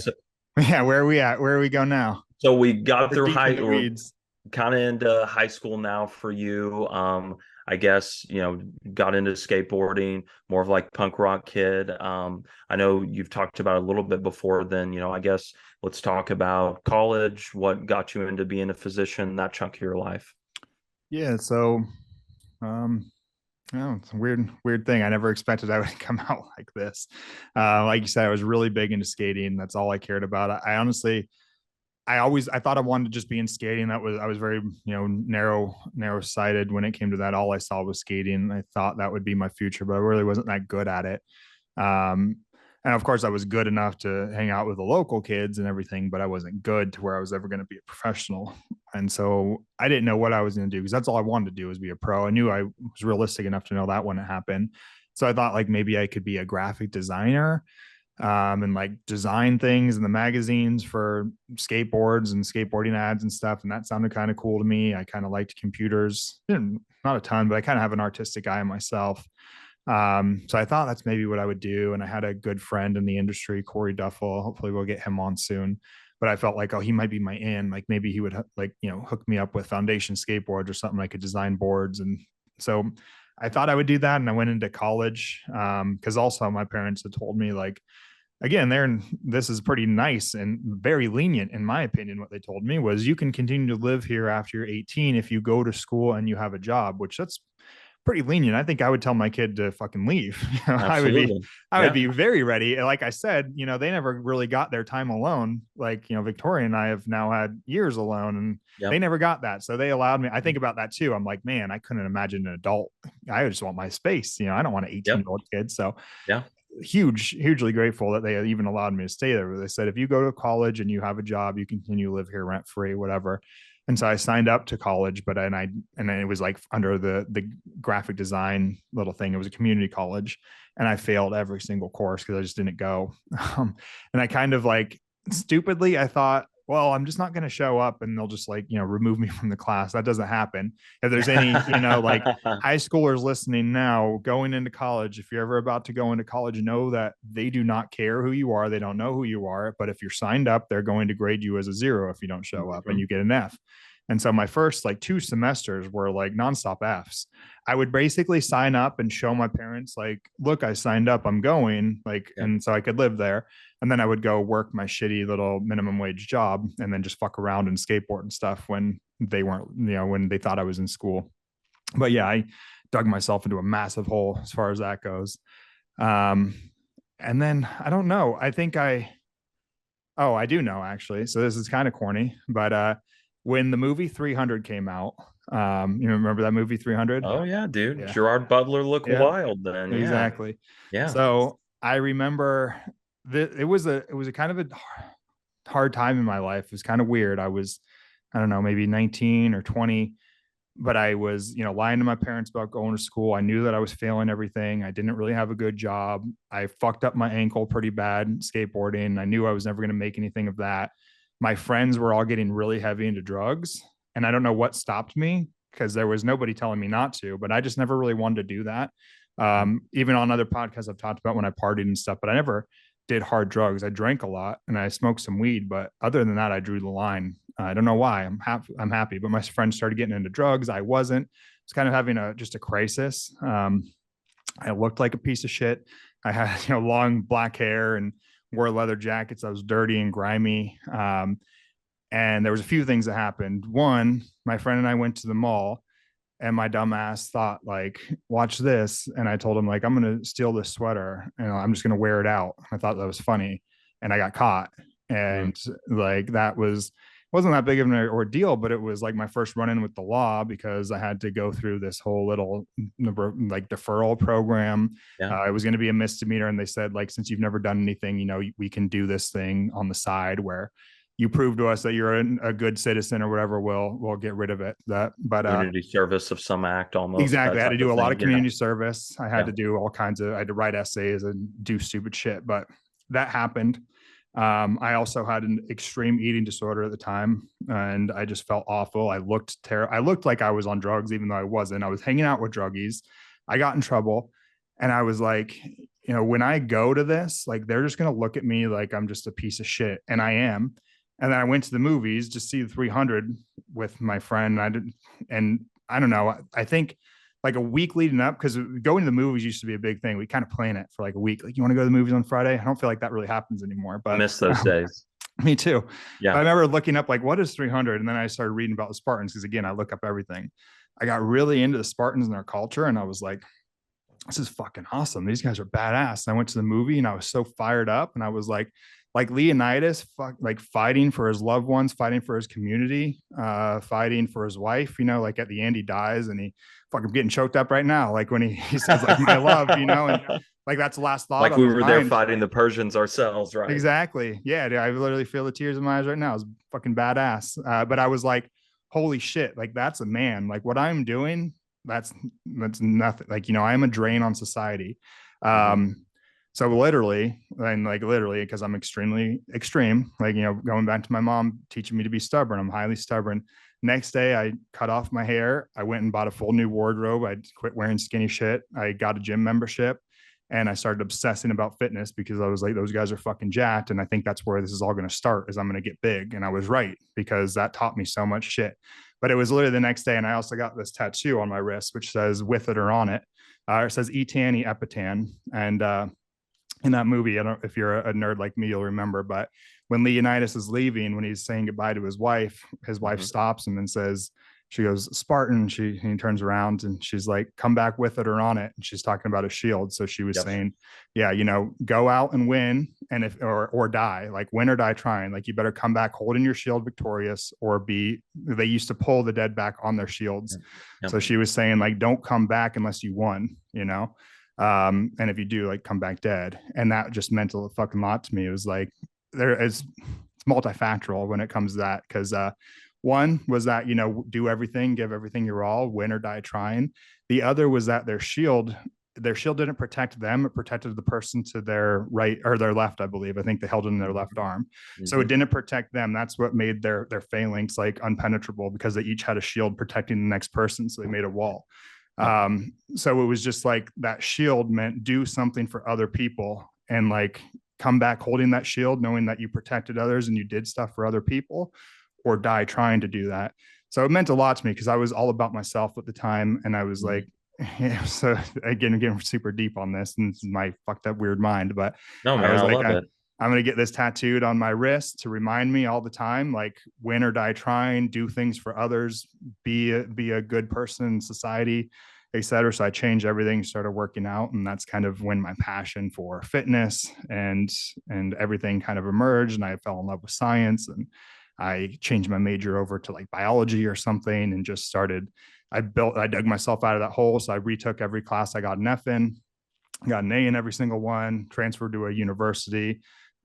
[SPEAKER 1] yeah, where are we at? Where are we go now?
[SPEAKER 2] So we got
[SPEAKER 1] We're
[SPEAKER 2] through
[SPEAKER 1] weeds.
[SPEAKER 2] Kind of into high school now for you. I guess, got into skateboarding, more of like punk rock kid. I know you've talked about a little bit before then, I guess let's talk about college. What got you into being a physician, that chunk of your life?
[SPEAKER 1] Yeah. So, it's a weird thing. I never expected I would come out like this. Like you said, I was really big into skating. That's all I cared about. I honestly, I thought I wanted to just be in skating. I was very, narrow sighted when it came to that. All I saw was skating. I thought that would be my future, but I really wasn't that good at it. And of course I was good enough to hang out with the local kids and everything, but I wasn't good to where I was ever going to be a professional. And so I didn't know what I was going to do, because that's all I wanted to do was be a pro. I knew I was realistic enough to know that wouldn't happen. So I thought like maybe I could be a graphic designer, and like design things in the magazines for skateboards and skateboarding ads and stuff. And that sounded kind of cool to me. I kind of liked computers, not a ton, but I kind of have an artistic eye myself. So I thought that's maybe what I would do. And I had a good friend in the industry, Corey Duffel. Hopefully we'll get him on soon. But I felt like, oh, he might be my in. Like maybe he would hook me up with foundation skateboards or something. I could design boards. And so I thought I would do that. And I went into college, because also my parents had told me, like, again, this is pretty nice and very lenient, in my opinion. What they told me was, you can continue to live here after you're 18 if you go to school and you have a job, which that's pretty lenient. I think I would tell my kid to fucking leave. I would be very ready. Like I said, they never really got their time alone. Like, Victoria and I have now had years alone, and they never got that. So they allowed me. I think about that too. I'm like, man, I couldn't imagine an adult. I just want my space. I don't want an 18-year-old kid. So hugely grateful that they even allowed me to stay there. They said, if you go to college and you have a job, you continue to live here rent free, whatever. And so I signed up to college, but then it was like under the graphic design little thing. It was a community college, and I failed every single course because I just didn't go. And I kind of like stupidly, I thought, well, I'm just not going to show up and they'll just remove me from the class. That doesn't happen. If there's any, like high schoolers listening now going into college, if you're ever about to go into college, know that they do not care who you are. They don't know who you are, but if you're signed up, they're going to grade you as a 0 if you don't show up, and you get an F. And so my first 2 semesters were like nonstop Fs. I would basically sign up and show my parents, like, look, I signed up, I'm going, and so I could live there. And then I would go work my shitty little minimum wage job and then just fuck around and skateboard and stuff when they weren't, when they thought I was in school. But yeah, I dug myself into a massive hole as far as that goes. And then I don't know. I think I do know, actually. So this is kind of corny, but when the movie 300 came out, remember that movie 300?
[SPEAKER 2] Oh yeah, dude. Yeah. Gerard Butler looked wild then.
[SPEAKER 1] Exactly. Yeah. So I remember it was a kind of a hard time in my life. It was kind of weird. I was I don't know, maybe 19 or 20. But I was, lying to my parents about going to school. I knew that I was failing everything. I didn't really have a good job. I fucked up my ankle pretty bad skateboarding. I knew I was never going to make anything of that. My friends were all getting really heavy into drugs. And I don't know what stopped me because there was nobody telling me not to, but I just never really wanted to do that. Even on other podcasts, I've talked about when I partied and stuff, but I never did hard drugs. I drank a lot and I smoked some weed, but other than that, I drew the line. I don't know why. I'm happy, but my friends started getting into drugs. I wasn't. I was kind of having just a crisis. I looked like a piece of shit. I had long black hair and wore leather jackets. I was dirty and grimy. And there was a few things that happened. One, my friend and I went to the mall, and my dumb ass thought, like, watch this. And I told him, like, I'm going to steal this sweater and I'm just going to wear it out. I thought that was funny. And I got caught. And like, wasn't that big of an ordeal, but it was like my first run in with the law because I had to go through this whole little like deferral program. It was going to be a misdemeanor. And they said, like, since you've never done anything, we can do this thing on the side where you prove to us that you're a good citizen or whatever, we'll get rid of it. But
[SPEAKER 2] community service of some act almost.
[SPEAKER 1] Exactly. I had to do a lot of community service. I had to do all kinds of, I had to write essays and do stupid shit, but that happened. I also had an extreme eating disorder at the time, and I just felt awful. I looked terrible. I looked like I was on drugs, even though I wasn't. I was hanging out with druggies. I got in trouble, and I was like, when I go to this, like, they're just going to look at me like I'm just a piece of shit. And I am. And then I went to the movies to see the 300 with my friend. And I don't know. I think like a week leading up, because going to the movies used to be a big thing. We kind of plan it for like a week. Like, you want to go to the movies on Friday? I don't feel like that really happens anymore. But
[SPEAKER 2] I miss those days.
[SPEAKER 1] Me too.
[SPEAKER 2] Yeah.
[SPEAKER 1] But I remember looking up, like, what is 300? And then I started reading about the Spartans because, again, I look up everything. I got really into the Spartans and their culture, and I was like, this is fucking awesome. These guys are badass. And I went to the movie and I was so fired up, and I was like Leonidas, like fighting for his loved ones, fighting for his community, fighting for his wife, like at the end he dies and he fucking getting choked up right now. Like when he says, like, my love, and like that's the last thought.
[SPEAKER 2] Like we were there fighting the Persians ourselves, right?
[SPEAKER 1] Exactly. Yeah. Dude, I literally feel the tears in my eyes right now. It's fucking badass. But I was like, holy shit, like that's a man. Like what I'm doing, that's nothing. Like, I am a drain on society. So literally, because I'm extremely extreme, like, going back to my mom teaching me to be stubborn, I'm highly stubborn. Next day, I cut off my hair. I went and bought a full new wardrobe. I quit wearing skinny shit. I got a gym membership, and I started obsessing about fitness because I was like, those guys are fucking jacked. And I think that's where this is all going to start, is I'm going to get big. And I was right, because that taught me so much shit. But it was literally the next day. And I also got this tattoo on my wrist, which says with it or on it. It says Etani Epitan. And, in that movie, I don't know if you're a nerd like me, you'll remember, but when Leonidas is leaving, when he's saying goodbye to his wife stops him and says, she goes, Spartan. He turns around and she's like, come back with it or on it. And she's talking about a shield. So she was saying, yeah, go out and win, and or die, like win or die trying. Like, you better come back holding your shield victorious, or they used to pull the dead back on their shields. So she was saying, like, don't come back unless you won, and if you do, like, come back dead. And that just meant a fucking lot to me. It was like, it's multifactorial when it comes to that, because one was that, do everything, give everything your all, win or die trying. The other was that their shield didn't protect them. It protected the person to their right or their left, I believe. I think they held it in their left arm. So it didn't protect them. That's what made their phalanx like unpenetrable, because they each had a shield protecting the next person. So they made a wall. So it was just like, that shield meant do something for other people, and like come back holding that shield, knowing that you protected others and you did stuff for other people, or die trying to do that. So it meant a lot to me, because I was all about myself at the time. And I was like, so again, super deep on this, and this is my fucked up weird mind, but
[SPEAKER 2] no, man, I love it.
[SPEAKER 1] I'm going to get this tattooed on my wrist to remind me all the time, like, win or die trying, do things for others, be a good person in society, etc. So I changed everything, started working out, and that's kind of when my passion for fitness and everything kind of emerged. And I fell in love with science, and I changed my major over to like biology or something, and just started. I dug myself out of that hole. So I retook every class I got an F in, got an A in every single one, transferred to a university,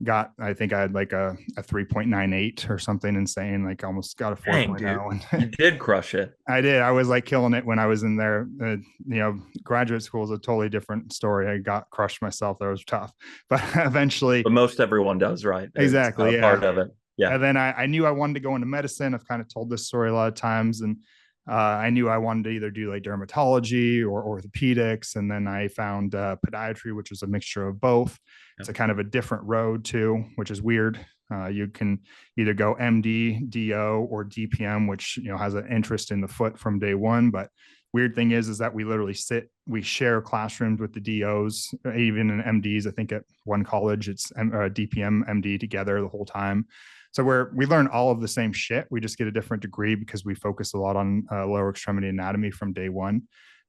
[SPEAKER 1] I think I had like a 3.98 or something insane, like almost got a 4.0.
[SPEAKER 2] You did crush it.
[SPEAKER 1] I did. I was like killing it when I was in there. Graduate school is a totally different story. I got crushed myself. That was tough, but eventually.
[SPEAKER 2] But most everyone does, right?
[SPEAKER 1] Exactly.
[SPEAKER 2] It's part of it. Yeah.
[SPEAKER 1] And then I knew I wanted to go into medicine. I've kind of told this story a lot of times, and I knew I wanted to either do like dermatology or orthopedics. And then I found podiatry, which is a mixture of both. It's a kind of a different road too, which is weird. You can either go MD, DO, or DPM, which has an interest in the foot from day one. But weird thing is that we share classrooms with the DOs, even in MDs. I think at one college it's DPM, MD together the whole time. So we learn all of the same shit. We just get a different degree because we focus a lot on lower extremity anatomy from day one.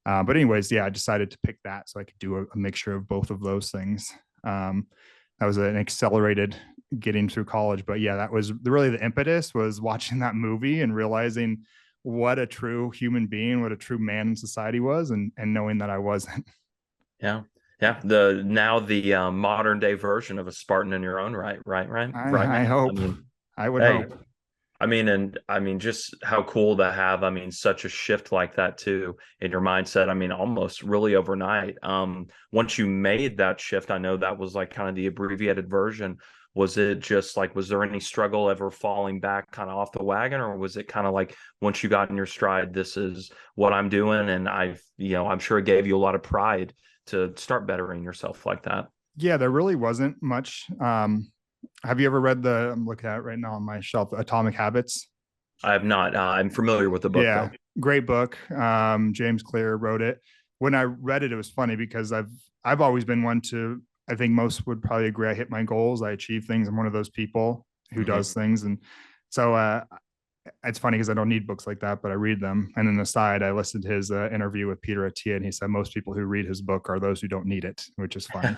[SPEAKER 1] But anyways, I decided to pick that so I could do a mixture of both of those things. That was an accelerated getting through college. But that was really the impetus, was watching that movie and realizing what a true human being, what a true man in society was, and knowing that I wasn't.
[SPEAKER 2] Yeah. The modern day version of a Spartan in your own right.
[SPEAKER 1] I hope. I would hope.
[SPEAKER 2] Just how cool to have, such a shift like that too in your mindset. Almost really overnight. Once you made that shift, I know that was like kind of the abbreviated version. Was it just like, was there any struggle ever falling back kind of off the wagon, or was it kind of like once you got in your stride, this is what I'm doing? And I'm sure it gave you a lot of pride to start bettering yourself like that.
[SPEAKER 1] Yeah, there really wasn't much. Have you ever read I'm looking at it right now on my shelf, Atomic Habits?
[SPEAKER 2] I have not. I'm familiar with the book.
[SPEAKER 1] Yeah,
[SPEAKER 2] though.
[SPEAKER 1] Great book. James Clear wrote it. When I read it, it was funny because I've always been one to, I think most would probably agree, I hit my goals, I achieve things. I'm one of those people who does things. And so it's funny because I don't need books like that, but I read them. And then aside, I listened to his interview with Peter Attia, and he said most people who read his book are those who don't need it, which is fine.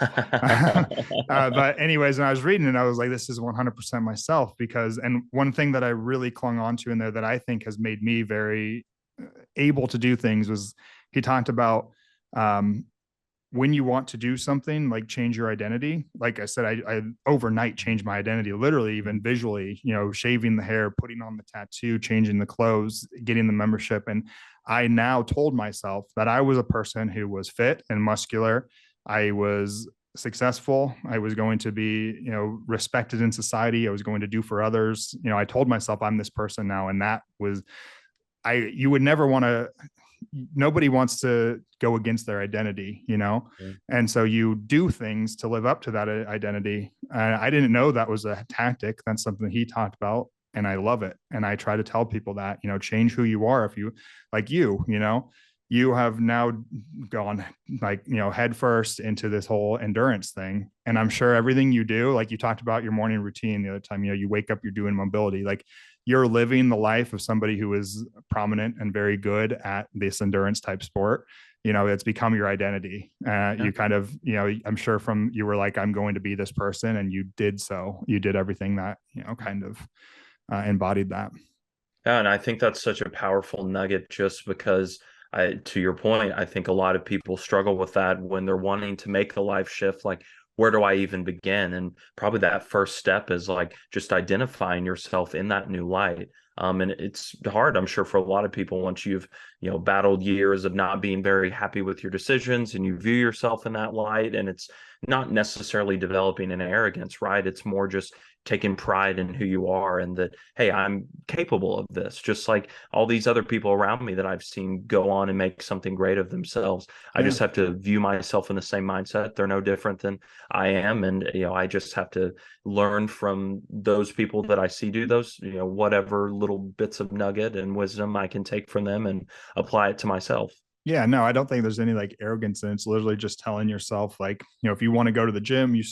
[SPEAKER 1] But anyways, when I was reading it, I was like, this is 100% myself, and one thing that I really clung on to in there that I think has made me very able to do things was, he talked about when you want to do something, like change your identity. Like I said, I overnight changed my identity, literally, even visually, shaving the hair, putting on the tattoo, changing the clothes, getting the membership. And I now told myself that I was a person who was fit and muscular. I was successful. I was going to be, respected in society. I was going to do for others. I told myself I'm this person now. And that was, you would never want to, nobody wants to go against their identity, and so you do things to live up to that identity. I didn't know that was a tactic. That's something he talked about, and I love it. And I try to tell people that, change who you are. If you like, you have now gone head first into this whole endurance thing. And I'm sure everything you do, like you talked about your morning routine the other time, you wake up, you're doing mobility, like you're living the life of somebody who is prominent and very good at this endurance type sport. It's become your identity. You kind of, I'm sure you were like, I'm going to be this person. And you did everything that, kind of embodied that.
[SPEAKER 2] Yeah. And I think that's such a powerful nugget, just because to your point, I think a lot of people struggle with that when they're wanting to make the life shift. Like, where do I even begin? And probably that first step is like just identifying yourself in that new light. And it's hard, I'm sure, for a lot of people once you've, battled years of not being very happy with your decisions, and you view yourself in that light. And it's not necessarily developing an arrogance, right? It's more just taking pride in who you are, and that, hey, I'm capable of this, just like all these other people around me that I've seen go on and make something great of themselves. I just have to view myself in the same mindset. They're no different than I am. And, I just have to learn from those people that I see do those, whatever little bits of nugget and wisdom I can take from them and apply it to myself.
[SPEAKER 1] Yeah, no, I don't think there's any like arrogance in it. It's literally just telling yourself, like, if you want to go to the gym, you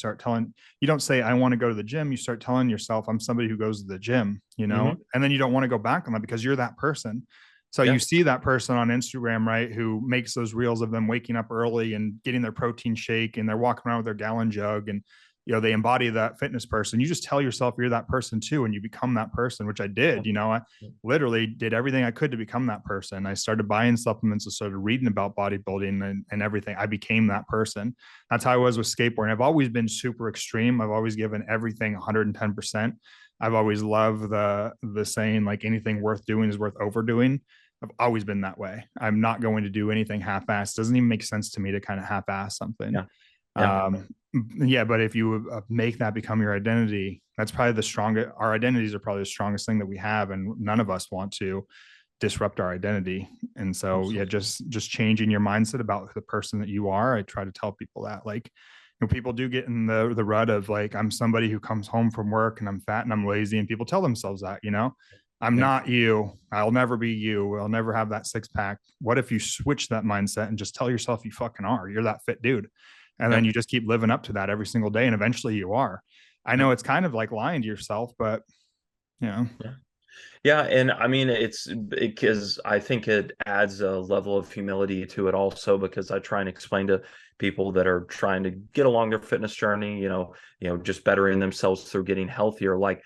[SPEAKER 1] don't say, I want to go to the gym. You start telling yourself, I'm somebody who goes to the gym, and then you don't want to go back on that because you're that person. So you see that person on Instagram, right, who makes those reels of them waking up early and getting their protein shake, and they're walking around with their gallon jug, and they embody that fitness person. You just tell yourself you're that person too, and you become that person, which I did. I literally did everything I could to become that person. I started buying supplements, I started reading about bodybuilding and everything. I became that person. That's how I was with skateboarding. I've always been super extreme. I've always given everything 110%. I've always loved the saying, like, anything worth doing is worth overdoing. I've always been that way. I'm not going to do anything half-assed. Doesn't even make sense to me to kind of half-ass something. But if you make that become your identity, that's probably the strongest. Our identities are probably the strongest thing that we have, and none of us want to disrupt our identity. And so, absolutely. Just changing your mindset about the person that you are. I try to tell people that, like, people do get in the rut of, like, I'm somebody who comes home from work and I'm fat and I'm lazy, and people tell themselves that, I'm not you. I'll never be you. I'll never have that six pack. What if you switch that mindset and just tell yourself you fucking are? You're that fit dude. And then you just keep living up to that every single day. And eventually you are. I know it's kind of like lying to yourself, but
[SPEAKER 2] Yeah. And I mean, it's because I think it adds a level of humility to it also, because I try and explain to people that are trying to get along their fitness journey, just bettering themselves through getting healthier, like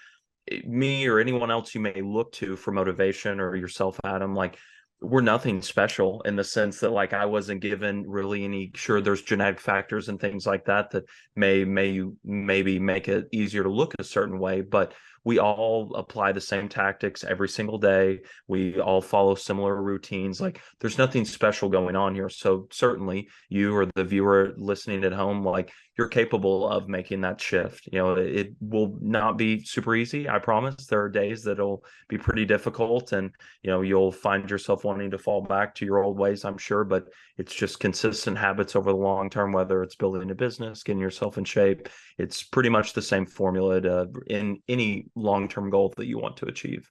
[SPEAKER 2] me or anyone else you may look to for motivation, or yourself, Adam, like, we're nothing special in the sense that, like, I wasn't given really any, sure, there's genetic factors and things like that maybe make it easier to look a certain way, but we all apply the same tactics every single day. We all follow similar routines. Like, there's nothing special going on here. So certainly you or the viewer listening at home, like, you're capable of making that shift. It will not be super easy. I promise. There are days that it'll be pretty difficult, and, you'll find yourself wanting to fall back to your old ways, I'm sure, but it's just consistent habits over the long term, whether it's building a business, getting yourself in shape. It's pretty much the same formula in any long-term goal that you want to achieve.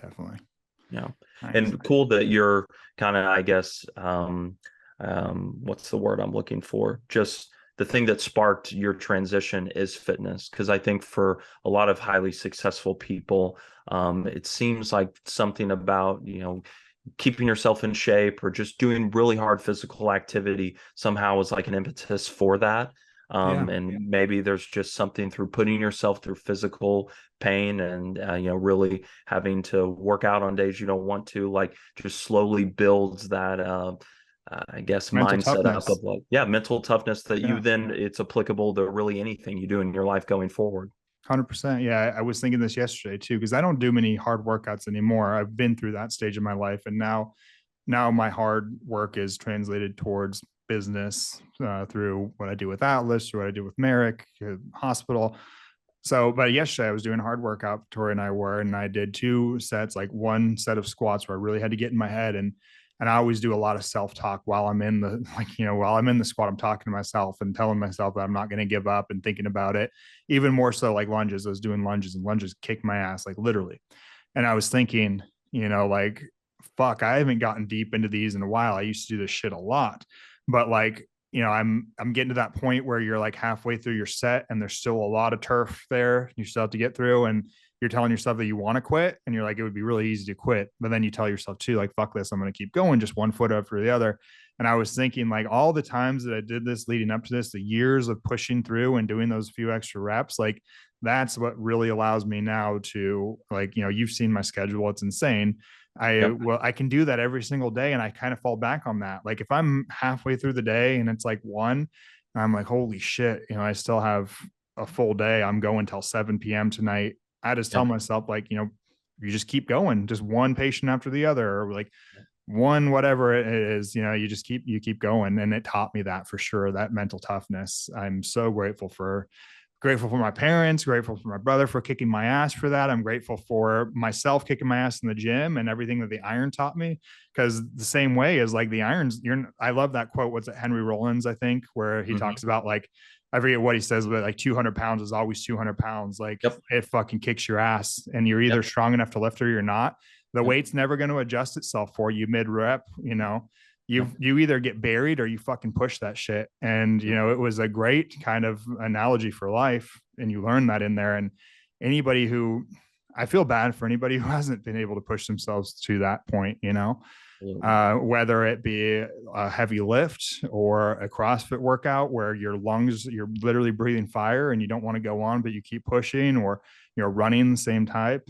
[SPEAKER 1] Definitely.
[SPEAKER 2] Yeah. Nice. And cool that you're kind of, I guess, what's the word I'm looking for? Just the thing that sparked your transition is fitness. Because I think for a lot of highly successful people, it seems like something about, keeping yourself in shape or just doing really hard physical activity somehow is like an impetus for that. Maybe there's just something through putting yourself through physical pain and, really having to work out on days you don't want to, like, just slowly builds that, I guess, mental mindset toughness. Up of, like, mental toughness that you then, it's applicable to really anything you do in your life going forward.
[SPEAKER 1] 100%. Yeah. I was thinking this yesterday too, because I don't do many hard workouts anymore. I've been through that stage of my life. And now my hard work is translated towards business through what I do with Atlas or what I do with Merrick Hospital. So, but yesterday I was doing hard workout, Tori and I were, and I did 2 sets, like one set of squats where I really had to get in my head. And I always do a lot of self-talk while I'm in the, while I'm in the squat, I'm talking to myself and telling myself that I'm not going to give up and thinking about it. Even more so, like lunges, I was doing lunges, and lunges kicked my ass, like, literally. And I was thinking, like, fuck, I haven't gotten deep into these in a while. I used to do this shit a lot, but, like, I'm getting to that point where you're like halfway through your set and there's still a lot of turf there you still have to get through, and you're telling yourself that you want to quit, and you're like, it would be really easy to quit. But then you tell yourself too, like, fuck this, I'm going to keep going, just one foot after the other. And I was thinking, like, all the times that I did this leading up to this, the years of pushing through and doing those few extra reps, like, that's what really allows me now to, like, you've seen my schedule. It's insane. I can do that every single day. And I kind of fall back on that. Like, if I'm halfway through the day and it's like 1, I'm like, holy shit, I still have a full day. I'm going till 7 p.m. tonight. I just tell myself, like, you just keep going, just one patient after the other, or like one, whatever it is, you just keep going. And it taught me that, for sure, that mental toughness. I'm so grateful for my parents, grateful for my brother for kicking my ass for that. I'm grateful for myself kicking my ass in the gym and everything that the iron taught me. Because the same way as, like, the irons, I love that quote. What's it? Henry Rollins, I think, where he talks about, like, I forget what he says, but, like, 200 pounds is always 200 pounds. Like, it fucking kicks your ass, and you're either strong enough to lift or you're not. The weight's never going to adjust itself for you mid rep. You either get buried or you fucking push that shit. And, it was a great kind of analogy for life. And you learn that in there. And I feel bad for anybody who hasn't been able to push themselves to that point, whether it be a heavy lift or a CrossFit workout where your lungs, you're literally breathing fire and you don't want to go on, but you keep pushing, or, running the same type.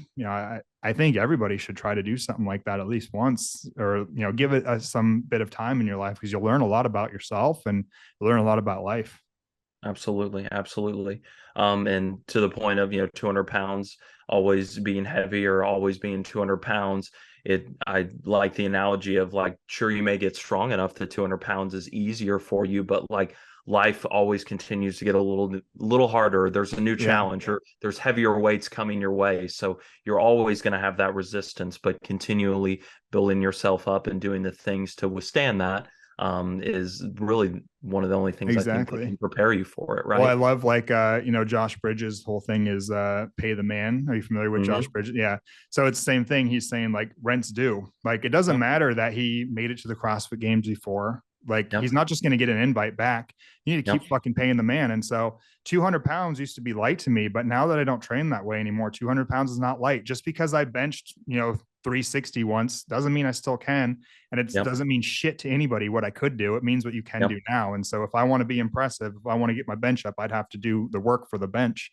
[SPEAKER 1] I think everybody should try to do something like that at least once, or, give it some bit of time in your life, because you'll learn a lot about yourself and you'll learn a lot about life.
[SPEAKER 2] Absolutely. Absolutely. And to the point of, 200 pounds always being heavy or always being 200 pounds, I like the analogy of, like, sure, you may get strong enough that 200 pounds is easier for you, but like life always continues to get a little harder. There's a new challenge, or there's heavier weights coming your way. So you're always going to have that resistance, but continually building yourself up and doing the things to withstand that is really one of the only things I think that can prepare you for it, right?
[SPEAKER 1] Well, I love, like, Josh Bridges' whole thing is pay the man. Are you familiar with Josh Bridges? Yeah. So it's the same thing. He's saying, like, rent's due. Like, it doesn't matter that he made it to the CrossFit Games before. Like, he's not just going to get an invite back. You need to keep fucking paying the man. And so 200 pounds used to be light to me, but now that I don't train that way anymore, 200 pounds is not light. Just because I benched, 360 once doesn't mean I still can. And it doesn't mean shit to anybody what I could do. It means what you can do now. And so if I want to be impressive, if I want to get my bench up, I'd have to do the work for the bench.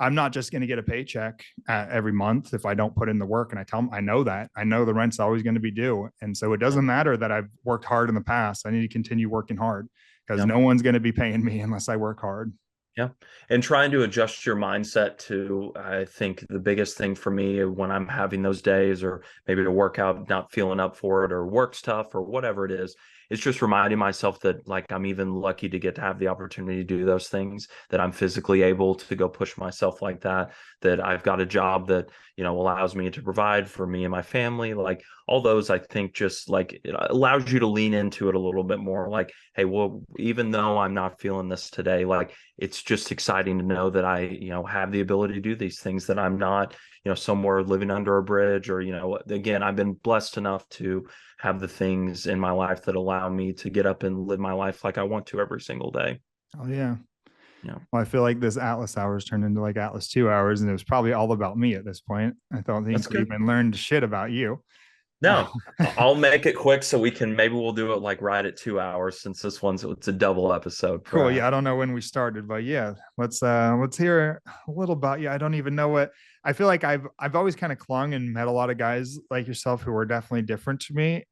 [SPEAKER 1] I'm not just going to get a paycheck every month if I don't put in the work. And I know the rent's always going to be due. And so it doesn't matter that I've worked hard in the past. I need to continue working hard, because no one's going to be paying me unless I work hard.
[SPEAKER 2] Yeah. And trying to adjust your mindset to, I think the biggest thing for me when I'm having those days, or maybe a workout, not feeling up for it, or work stuff, or whatever it is, it's just reminding myself that, like, I'm even lucky to get to have the opportunity to do those things, that I'm physically able to go push myself like that I've got a job that, allows me to provide for me and my family. Like, all those, I think, just, like, it allows you to lean into it a little bit more. Like, hey, well, even though I'm not feeling this today, like, it's just exciting to know that I, have the ability to do these things, that I'm not, somewhere living under a bridge, or, again, I've been blessed enough to have the things in my life that allow me to get up and live my life like I want to every single day.
[SPEAKER 1] Oh yeah.
[SPEAKER 2] Yeah.
[SPEAKER 1] Well, I feel like this Atlas hours turned into like Atlas 2 hours, and it was probably all about me at this point. I don't think we even learned shit about you.
[SPEAKER 2] No, I'll make it quick so maybe we'll do it like right at 2 hours, since it's a double episode.
[SPEAKER 1] Cool. Yeah. I don't know when we started, but yeah, let's hear a little about you. I don't even know what I feel like. I've always kind of clung and met a lot of guys like yourself who are definitely different to me.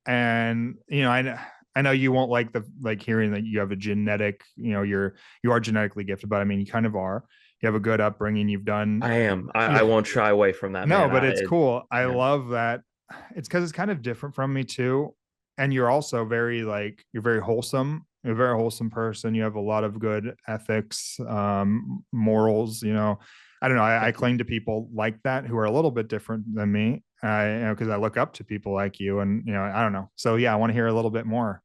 [SPEAKER 1] And, I know you won't like hearing that you have a genetic, you are genetically gifted, but I mean, you kind of are. You have a good upbringing. You've done.
[SPEAKER 2] I am. I won't shy away from that.
[SPEAKER 1] No, man. But it's cool. I love that. It's because it's kind of different from me too. And you're also you're very wholesome. You're a very wholesome person. You have a lot of good ethics, morals, I don't know. I cling to people like that who are a little bit different than me, because I look up to people like you, and, I don't know. So yeah, I want to hear a little bit more.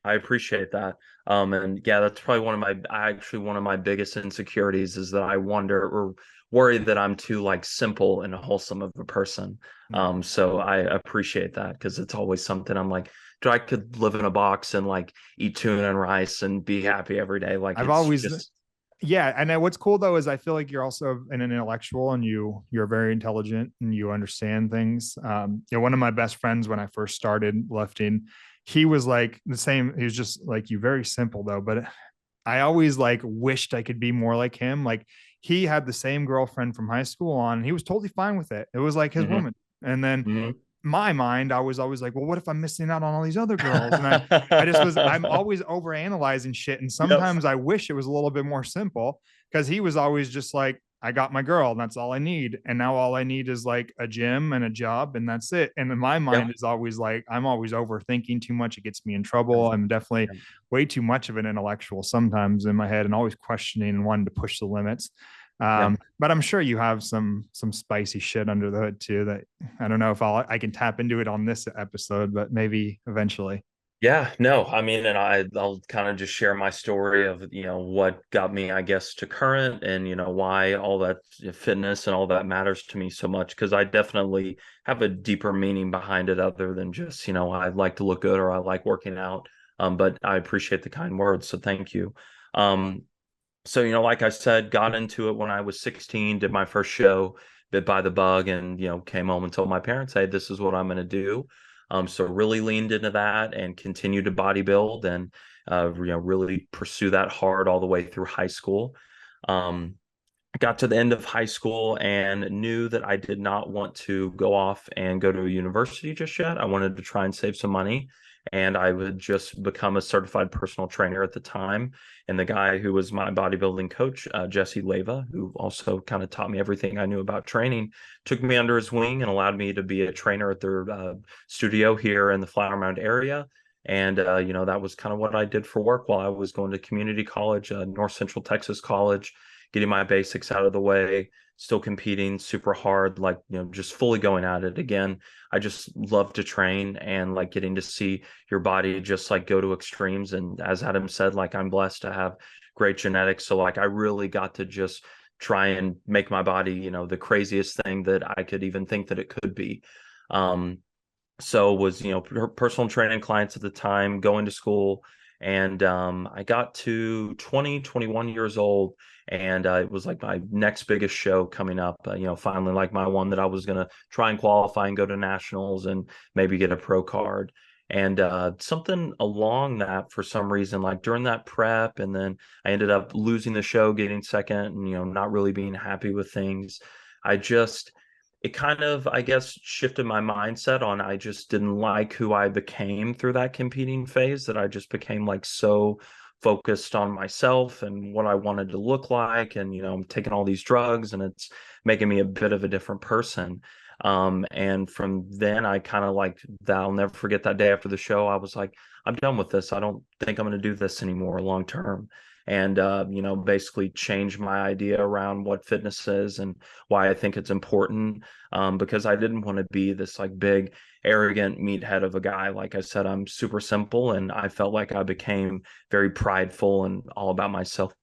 [SPEAKER 2] I appreciate that. And yeah, that's probably one of my biggest insecurities, is that I wonder or worry that I'm too, like, simple and wholesome of a person. So I appreciate that, because it's always something I'm like, I could live in a box and, like, eat tuna and rice and be happy every day. Like,
[SPEAKER 1] I've always yeah. And what's cool though is I feel like you're also an intellectual, and you're very intelligent and you understand things. One of my best friends when I first started lifting, he was like the same. He was just like you, very simple though. But I always like wished I could be more like him. Like, he had the same girlfriend from high school on, and he was totally fine with it. It was like his woman. And then my mind, I was always like, well, what if I'm missing out on all these other girls? And I'm always overanalyzing shit. And sometimes I wish it was a little bit more simple, because he was always just like, I got my girl, and that's all I need. And now all I need is like a gym and a job, and that's it. And in my mind is always like, I'm always overthinking too much. It gets me in trouble. I'm definitely way too much of an intellectual sometimes in my head, and always questioning and wanting to push the limits. But I'm sure you have some spicy shit under the hood too, that I don't know if I can tap into it on this episode, but maybe eventually.
[SPEAKER 2] Yeah, no, I mean, and I'll kind of just share my story of, what got me, I guess, to current, and, why all that fitness and all that matters to me so much, because I definitely have a deeper meaning behind it, other than just, I like to look good, or I like working out. But I appreciate the kind words. So thank you. So, like I said, got into it when I was 16, did my first show, bit by the bug and, came home and told my parents, hey, this is what I'm going to do. So really leaned into that and continued to bodybuild and, really pursue that hard all the way through high school. I got to the end of high school and knew that I did not want to go off and go to a university just yet. I wanted to try and save some money, and I would just become a certified personal trainer at the time. And the guy who was my bodybuilding coach, Jesse Leva, who also kind of taught me everything I knew about training, took me under his wing and allowed me to be a trainer at their studio here in the Flower Mound area. And, that was kind of what I did for work while I was going to community college, North Central Texas College, getting my basics out of the way, still competing super hard, like, just fully going at it again. I just love to train and like getting to see your body just like go to extremes. And as Adam said, like I'm blessed to have great genetics. So like I really got to just try and make my body, the craziest thing that I could even think that it could be. So was, personal training clients at the time, going to school. And I got to 21 years old, and it was like my next biggest show coming up, finally like my one that I was going to try and qualify and go to nationals and maybe get a pro card. And something along that, for some reason, like during that prep, and then I ended up losing the show, getting second, and, not really being happy with things. It kind of, I guess, shifted my mindset on I just didn't like who I became through that competing phase, that I just became like so focused on myself and what I wanted to look like. And, I'm taking all these drugs and it's making me a bit of a different person. And from then I kind of like, I'll never forget that day after the show. I was like, I'm done with this. I don't think I'm going to do this anymore long term. And, basically change my idea around what fitness is and why I think it's important. Because I didn't want to be this like big, arrogant meathead of a guy. Like I said, I'm super simple, and I felt like I became very prideful and all about myself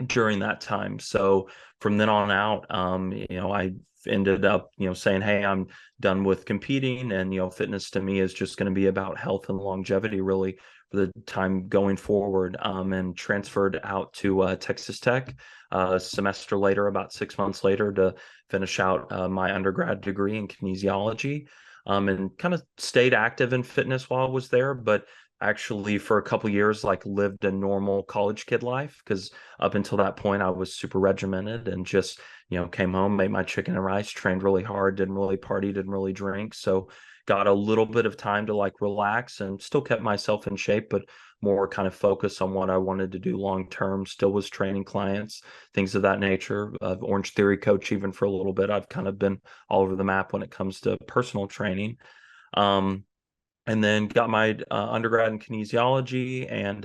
[SPEAKER 2] during that time. So from then on out, I ended up, saying, hey, I'm done with competing, and, fitness to me is just going to be about health and longevity, really, for the time going forward. And transferred out to Texas Tech a semester later, about 6 months later, to finish out my undergrad degree in kinesiology. And kind of stayed active in fitness while I was there, but actually for a couple years like lived a normal college kid life, because up until that point I was super regimented and just came home, made my chicken and rice, trained really hard, didn't really party, didn't really drink. So got a little bit of time to like relax, and still kept myself in shape, but more kind of focus on what I wanted to do long term. Still was training clients, things of that nature. Orange Theory coach even for a little bit. I've kind of been all over the map when it comes to personal training. And then got my undergrad in kinesiology, and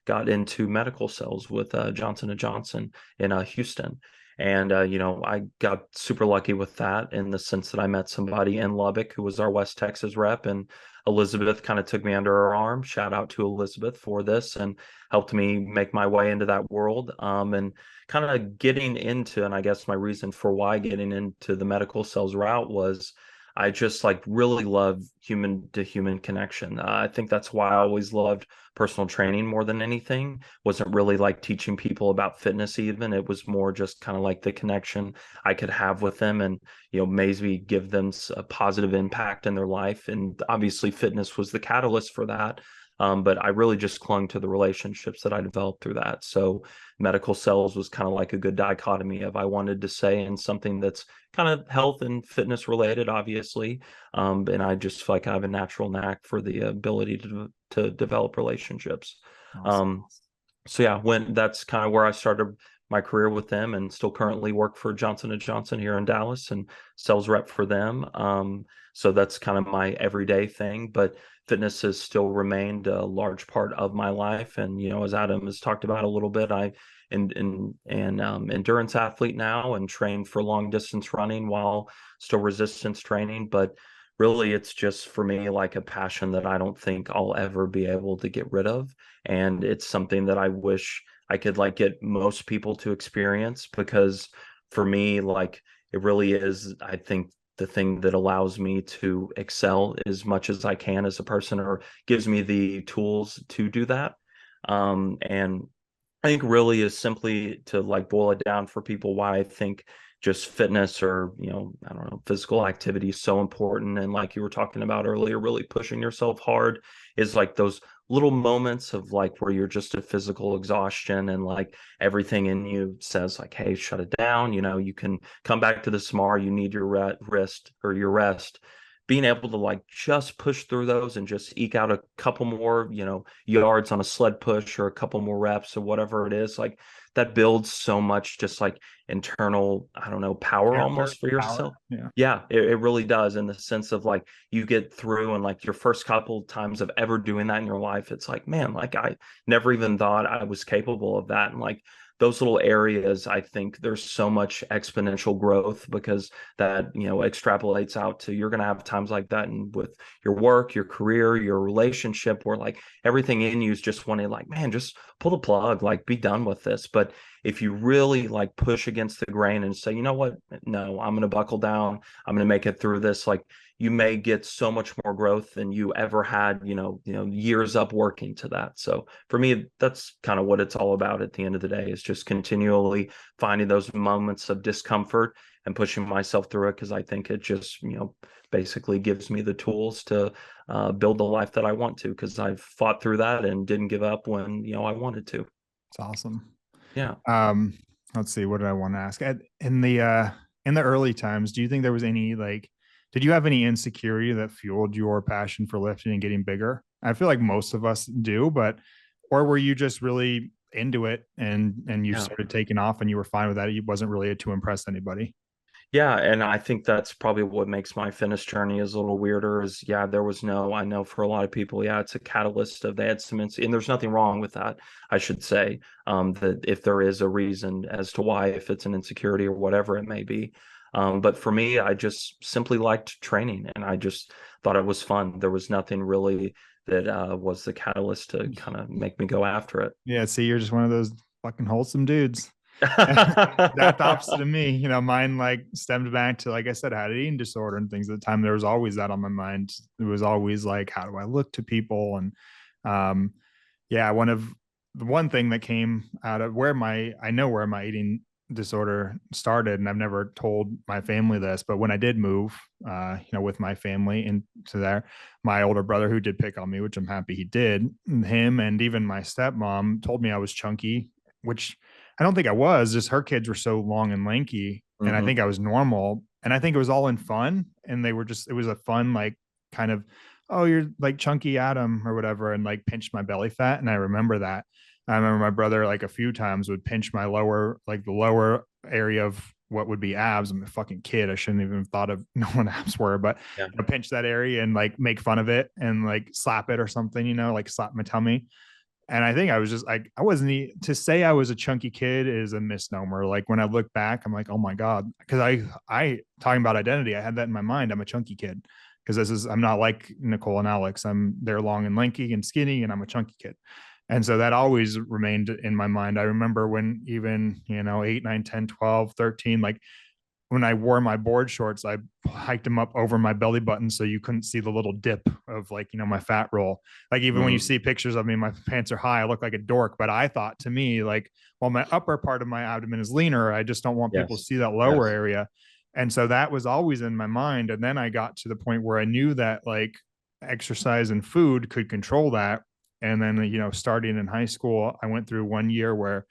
[SPEAKER 2] got into medical cells with Johnson & Johnson in Houston. And, I got super lucky with that, in the sense that I met somebody in Lubbock who was our West Texas rep, and Elizabeth kind of took me under her arm. Shout out to Elizabeth for this, and helped me make my way into that world. And kind of getting into, and I guess my reason for why getting into the medical cells route was, I just like really love human to human connection. I think that's why I always loved personal training more than anything. Wasn't really like teaching people about fitness even. It was more just kind of like the connection I could have with them, and, maybe give them a positive impact in their life. And obviously fitness was the catalyst for that. But I really just clung to the relationships that I developed through that. So medical cells was kind of like a good dichotomy of, I wanted to say in something that's kind of health and fitness related, obviously. And I just feel like I have a natural knack for the ability to develop relationships.
[SPEAKER 1] Awesome.
[SPEAKER 2] So yeah, that's kind of where I started my career with them, and still currently work for Johnson & Johnson here in Dallas and sales rep for them. So that's kind of my everyday thing, but fitness has still remained a large part of my life. And, as Adam has talked about a little bit, I endurance athlete now, and train for long distance running while still resistance training. But really it's just for me like a passion that I don't think I'll ever be able to get rid of. And it's something that I wish I could like get most people to experience, because for me, like, it really is, I think, the thing that allows me to excel as much as I can as a person, or gives me the tools to do that. And I think really is simply to like boil it down for people why I think just fitness or, I don't know, physical activity is so important. And like you were talking about earlier, really pushing yourself hard is like those little moments of like where you're just at physical exhaustion and like everything in you says like, hey, shut it down. You can come back to this tomorrow. You need your rest or your rest. Being able to like just push through those and just eke out a couple more, yards on a sled push or a couple more reps or whatever it is, like that builds so much just like internal, I don't know, power almost for yourself. Yeah, it really does, in the sense of like you get through and like your first couple times of ever doing that in your life, it's like, man, like I never even thought I was capable of that. And like those little areas, I think there's so much exponential growth, because that, extrapolates out to, you're going to have times like that and with your work, your career, your relationship, where like everything in you is just wanting like, man, just pull the plug, like be done with this. But if you really like push against the grain and say, you know what, no, I'm going to buckle down, I'm going to make it through this, like you may get so much more growth than you ever had, years up working to that. So for me, that's kind of what it's all about at the end of the day, is just continually finding those moments of discomfort and pushing myself through it, because I think it just, basically gives me the tools to build the life that I want to, because I've fought through that and didn't give up when, I wanted to.
[SPEAKER 1] It's awesome.
[SPEAKER 2] Yeah.
[SPEAKER 1] Let's see, what did I want to ask? In the early times, do you think there was any like, did you have any insecurity that fueled your passion for lifting and getting bigger? I feel like most of us do, or were you just really into it and you started taking off and you were fine with that? It wasn't really to impress anybody.
[SPEAKER 2] Yeah, and I think that's probably what makes my fitness journey is a little weirder, is there was I know for a lot of people, it's a catalyst of, they had some, and there's nothing wrong with that, I should say, that if there is a reason as to why, if it's an insecurity or whatever it may be. But for me, I just simply liked training and I just thought it was fun. There was nothing really that was the catalyst to kind of make me go after it.
[SPEAKER 1] Yeah, see, you're just one of those fucking wholesome dudes. That's opposite of me. Mine like stemmed back to, like I said, I had an eating disorder and things at the time. There was always that on my mind. It was always like, how do I look to people? And one thing that came out of where my eating disorder started, and I've never told my family this, but when I did move, with my family into there, my older brother, who did pick on me, which I'm happy he did, him and even my stepmom told me I was chunky, which I don't think I was. Just her kids were so long and lanky, and I think I was normal, and I think it was all in fun, and it was a fun like kind of, oh, you're like chunky Adam or whatever, and like pinched my belly fat, and I remember that. I remember my brother like a few times would pinch my lower, like the lower area of what would be abs. I'm a fucking kid. I shouldn't even thought of knowing what abs were, but pinch that area and like make fun of it and like slap it or something, like slap my tummy. And I think I was just like, I wasn't, to say I was a chunky kid is a misnomer. Like when I look back, I'm like, oh my God. Cause I talking about identity, I had that in my mind. I'm a chunky kid. Cause I'm not like Nicole and Alex. They're long and lanky and skinny, and I'm a chunky kid. And so that always remained in my mind. I remember when even, 8, 9, 10, 12, 13, like when I wore my board shorts, I hiked them up over my belly button so you couldn't see the little dip of like, my fat roll. Like even when you see pictures of me, my pants are high, I look like a dork. But I thought, to me, like, well, my upper part of my abdomen is leaner, I just don't want people to see that lower area. And so that was always in my mind. And then I got to the point where I knew that like exercise and food could control that. And then, starting in high school, I went through 1 year where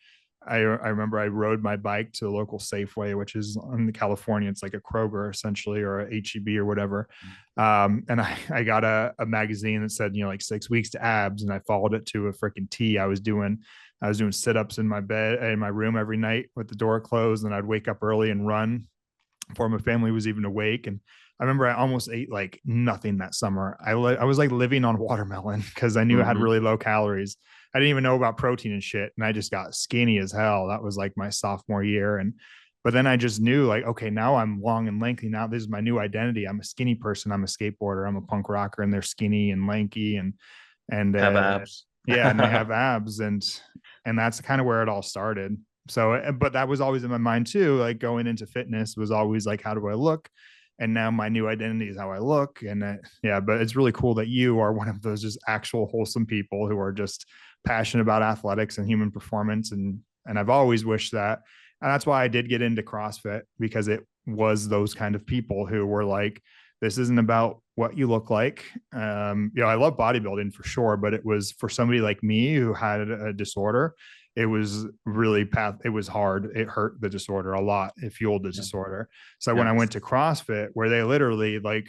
[SPEAKER 1] I remember I rode my bike to a local Safeway, which is in California. It's like a Kroger essentially, or a HEB or whatever. And I got a magazine that said, like 6 weeks to abs. And I followed it to a freaking T. I was doing sit-ups in my bed, in my room every night with the door closed. And I'd wake up early and run before my family was even awake. And I remember I almost ate like nothing that summer. I was like living on watermelon because I knew it had really low calories. I didn't even know about protein and shit. And I just got skinny as hell. That was like my sophomore year. But then I just knew like, okay, now I'm long and lanky. Now this is my new identity. I'm a skinny person. I'm a skateboarder. I'm a punk rocker, and they're skinny and lanky and
[SPEAKER 2] have abs.
[SPEAKER 1] Yeah. And they have abs. And that's kind of where it all started. So, but that was always in my mind too. Like going into fitness was always like, how do I look? And now my new identity is how I look. And but it's really cool that you are one of those just actual wholesome people who are just passionate about athletics and human performance. And I've always wished that And that's why I did get into CrossFit, because it was those kind of people who were like, this isn't about what you look like. I love bodybuilding for sure, but it was for somebody like me who had a disorder. It was really it was hard. It hurt the disorder a lot. It fueled the disorder. So when I went to CrossFit, where they literally like,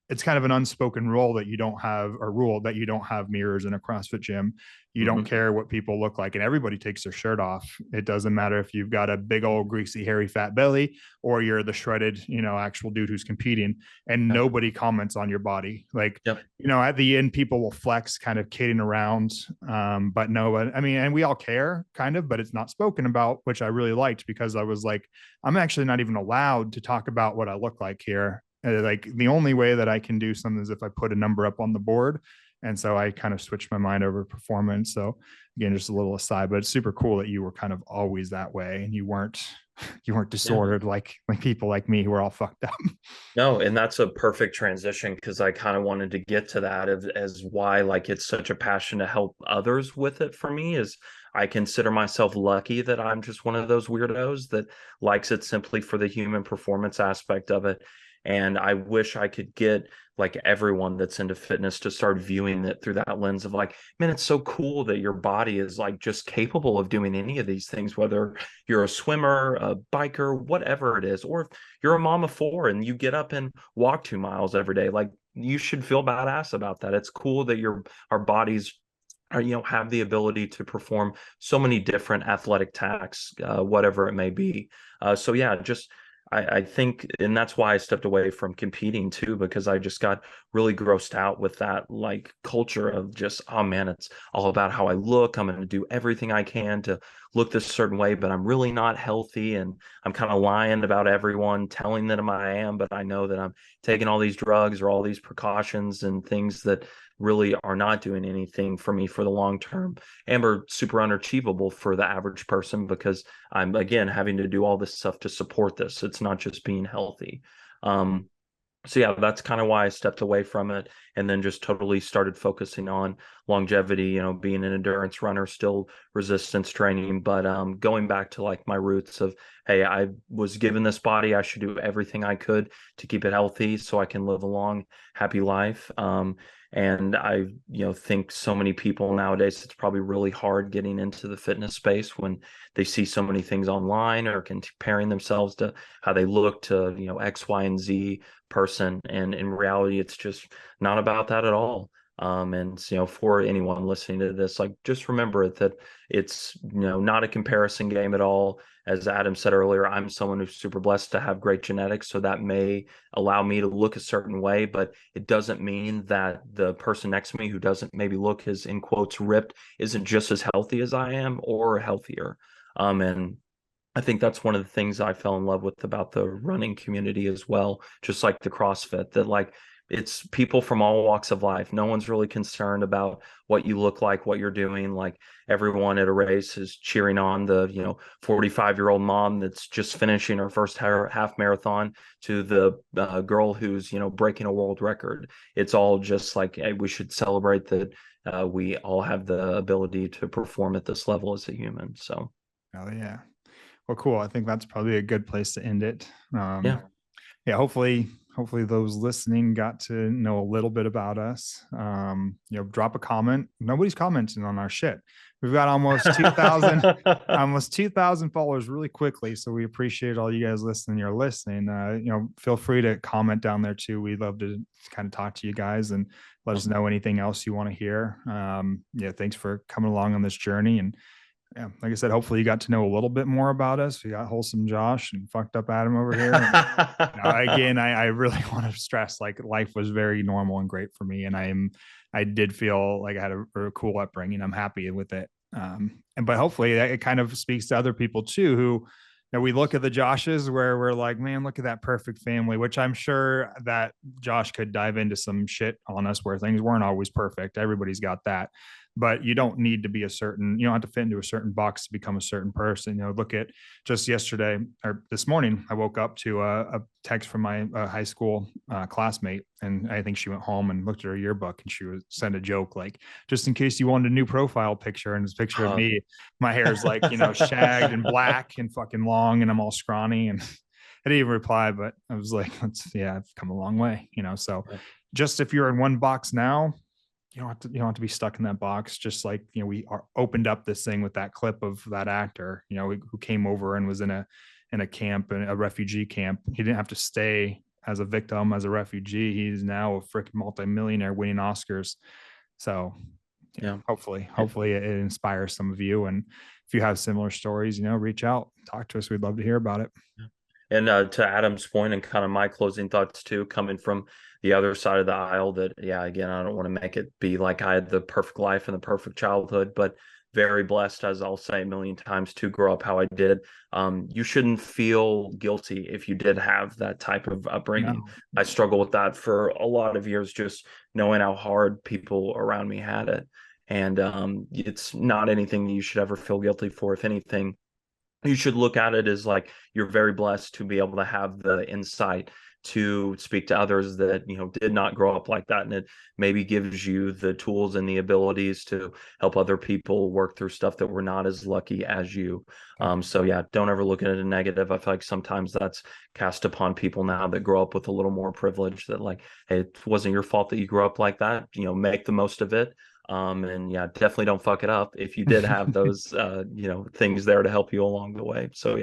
[SPEAKER 1] it's kind of an unspoken rule that you don't have a rule that you don't have mirrors in a CrossFit gym. You don't care what people look like, and everybody takes their shirt off. It doesn't matter if you've got a big old greasy, hairy, fat belly, or you're the shredded, actual dude who's competing, and nobody comments on your body. Like, at the end, people will flex, kind of kidding around. But no, I mean, and we all care kind of, but it's not spoken about, which I really liked, because I was like, I'm actually not even allowed to talk about what I look like here. Like, the only way that I can do something is if I put a number up on the board. And so I kind of switched my mind over performance. So again, just a little aside, but it's super cool that you were kind of always that way, and you weren't disordered like people like me who are all fucked up.
[SPEAKER 2] No, and that's a perfect transition, because I kind of wanted to get to that as why like it's such a passion to help others with it. For me, is I consider myself lucky that I'm just one of those weirdos that likes it simply for the human performance aspect of it. And I wish I could get like everyone that's into fitness to start viewing it through that lens of like, man, it's so cool that your body is like just capable of doing any of these things, whether you're a swimmer, a biker, whatever it is, or if you're a mom of 4 and you get up and walk 2 miles every day. Like, you should feel badass about that. It's cool that our bodies are, have the ability to perform so many different athletic tasks, whatever it may be. So yeah, I think, and that's why I stepped away from competing too, because I just got really grossed out with that like culture of just, oh man, it's all about how I look. I'm going to do everything I can to look this certain way, but I'm really not healthy. And I'm kind of lying about everyone, telling them I am, but I know that I'm taking all these drugs or all these precautions and things that really are not doing anything for me for the long term, and are super unachievable for the average person, because I'm again having to do all this stuff to support this. It's not just being healthy. So yeah, that's kind of why I stepped away from it, and then just totally started focusing on longevity, being an endurance runner, still resistance training, but going back to like my roots of, hey, I was given this body, I should do everything I could to keep it healthy so I can live a long, happy life. And I, think so many people nowadays, it's probably really hard getting into the fitness space when they see so many things online or comparing themselves to how they look to, X, Y, and Z person. And in reality, it's just not about that at all. And for anyone listening to this, like, just remember that it's not a comparison game at all. As Adam said earlier, I'm someone who's super blessed to have great genetics, so that may allow me to look a certain way, but it doesn't mean that the person next to me who doesn't maybe look as, in quotes, ripped, isn't just as healthy as I am or healthier. And I think that's one of the things I fell in love with about the running community as well, just like the CrossFit, that like, it's people from all walks of life. No one's really concerned about what you look like, what you're doing. Like, everyone at a race is cheering on the, 45-year-old mom that's just finishing her first half marathon to the girl who's, breaking a world record. It's all just like, hey, we should celebrate that we all have the ability to perform at this level as a human. So.
[SPEAKER 1] Oh yeah. Well, cool. I think that's probably a good place to end it.
[SPEAKER 2] Yeah.
[SPEAKER 1] Hopefully those listening got to know a little bit about us. Drop a comment. Nobody's commenting on our shit. We've got almost 2,000 followers really quickly. So we appreciate all you guys listening. You're listening. Feel free to comment down there too. We'd love to kind of talk to you guys and let us know anything else you want to hear. Thanks for coming along on this journey. And yeah, like I said, hopefully you got to know a little bit more about us. We got wholesome Josh and fucked up Adam over here. Again, I really want to stress, like, life was very normal and great for me. And I did feel like I had a cool upbringing. I'm happy with it. But hopefully it kind of speaks to other people too, who, we look at the Joshes where we're like, man, look at that perfect family, which I'm sure that Josh could dive into some shit on us where things weren't always perfect. Everybody's got that. but you don't need to be you don't have to fit into a certain box to become a certain person. Look at just yesterday or this morning, I woke up to a text from my high school classmate, and I think she went home and looked at her yearbook, and she would send a joke like, just in case you wanted a new profile picture, and this picture of me, my hair is like, shagged and black and fucking long, and I'm all scrawny, and I didn't even reply, but I was like, I've come a long way, so just if you're in one box now, you don't have to be stuck in that box. Just like, we opened up this thing with that clip of that actor, who came over and was in a camp, in a refugee camp. He didn't have to stay as a victim, as a refugee. He's now a freaking multimillionaire winning Oscars. So hopefully it inspires some of you. And if you have similar stories, reach out, talk to us. We'd love to hear about it.
[SPEAKER 2] And to Adam's point, and kind of my closing thoughts too, coming from the other side of the aisle, that, again, I don't want to make it be like I had the perfect life and the perfect childhood, but very blessed, as I'll say a million times, to grow up how I did. You shouldn't feel guilty if you did have that type of upbringing. No. I struggled with that for a lot of years, just knowing how hard people around me had it. And it's not anything you should ever feel guilty for. If anything, you should look at it as like, you're very blessed to be able to have the insight to speak to others that, did not grow up like that. And it maybe gives you the tools and the abilities to help other people work through stuff that were not as lucky as you. So don't ever look at it as a negative. I feel like sometimes that's cast upon people now that grow up with a little more privilege, that like, hey, it wasn't your fault that you grew up like that. Make the most of it. And definitely don't fuck it up if you did have those, things there to help you along the way. So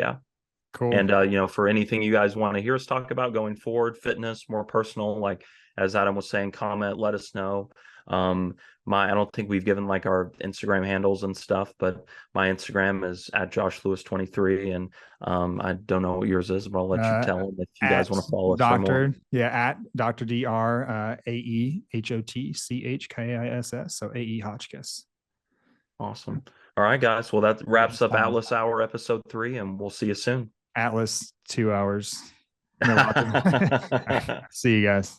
[SPEAKER 2] cool. And, for anything you guys want to hear us talk about going forward, fitness, more personal, like as Adam was saying, comment, let us know. I don't think we've given like our Instagram handles and stuff, but my Instagram is at Josh Lewis 23. And I don't know what yours is, but I'll let you tell them if you guys want to follow us.
[SPEAKER 1] Doctor, at Dr. Dr. Hotchkiss. So AE Hotchkiss.
[SPEAKER 2] Awesome. All right, guys. Well, that wraps up Atlas Hour episode 3, and we'll see you soon.
[SPEAKER 1] Atlas 2 hours. See you guys.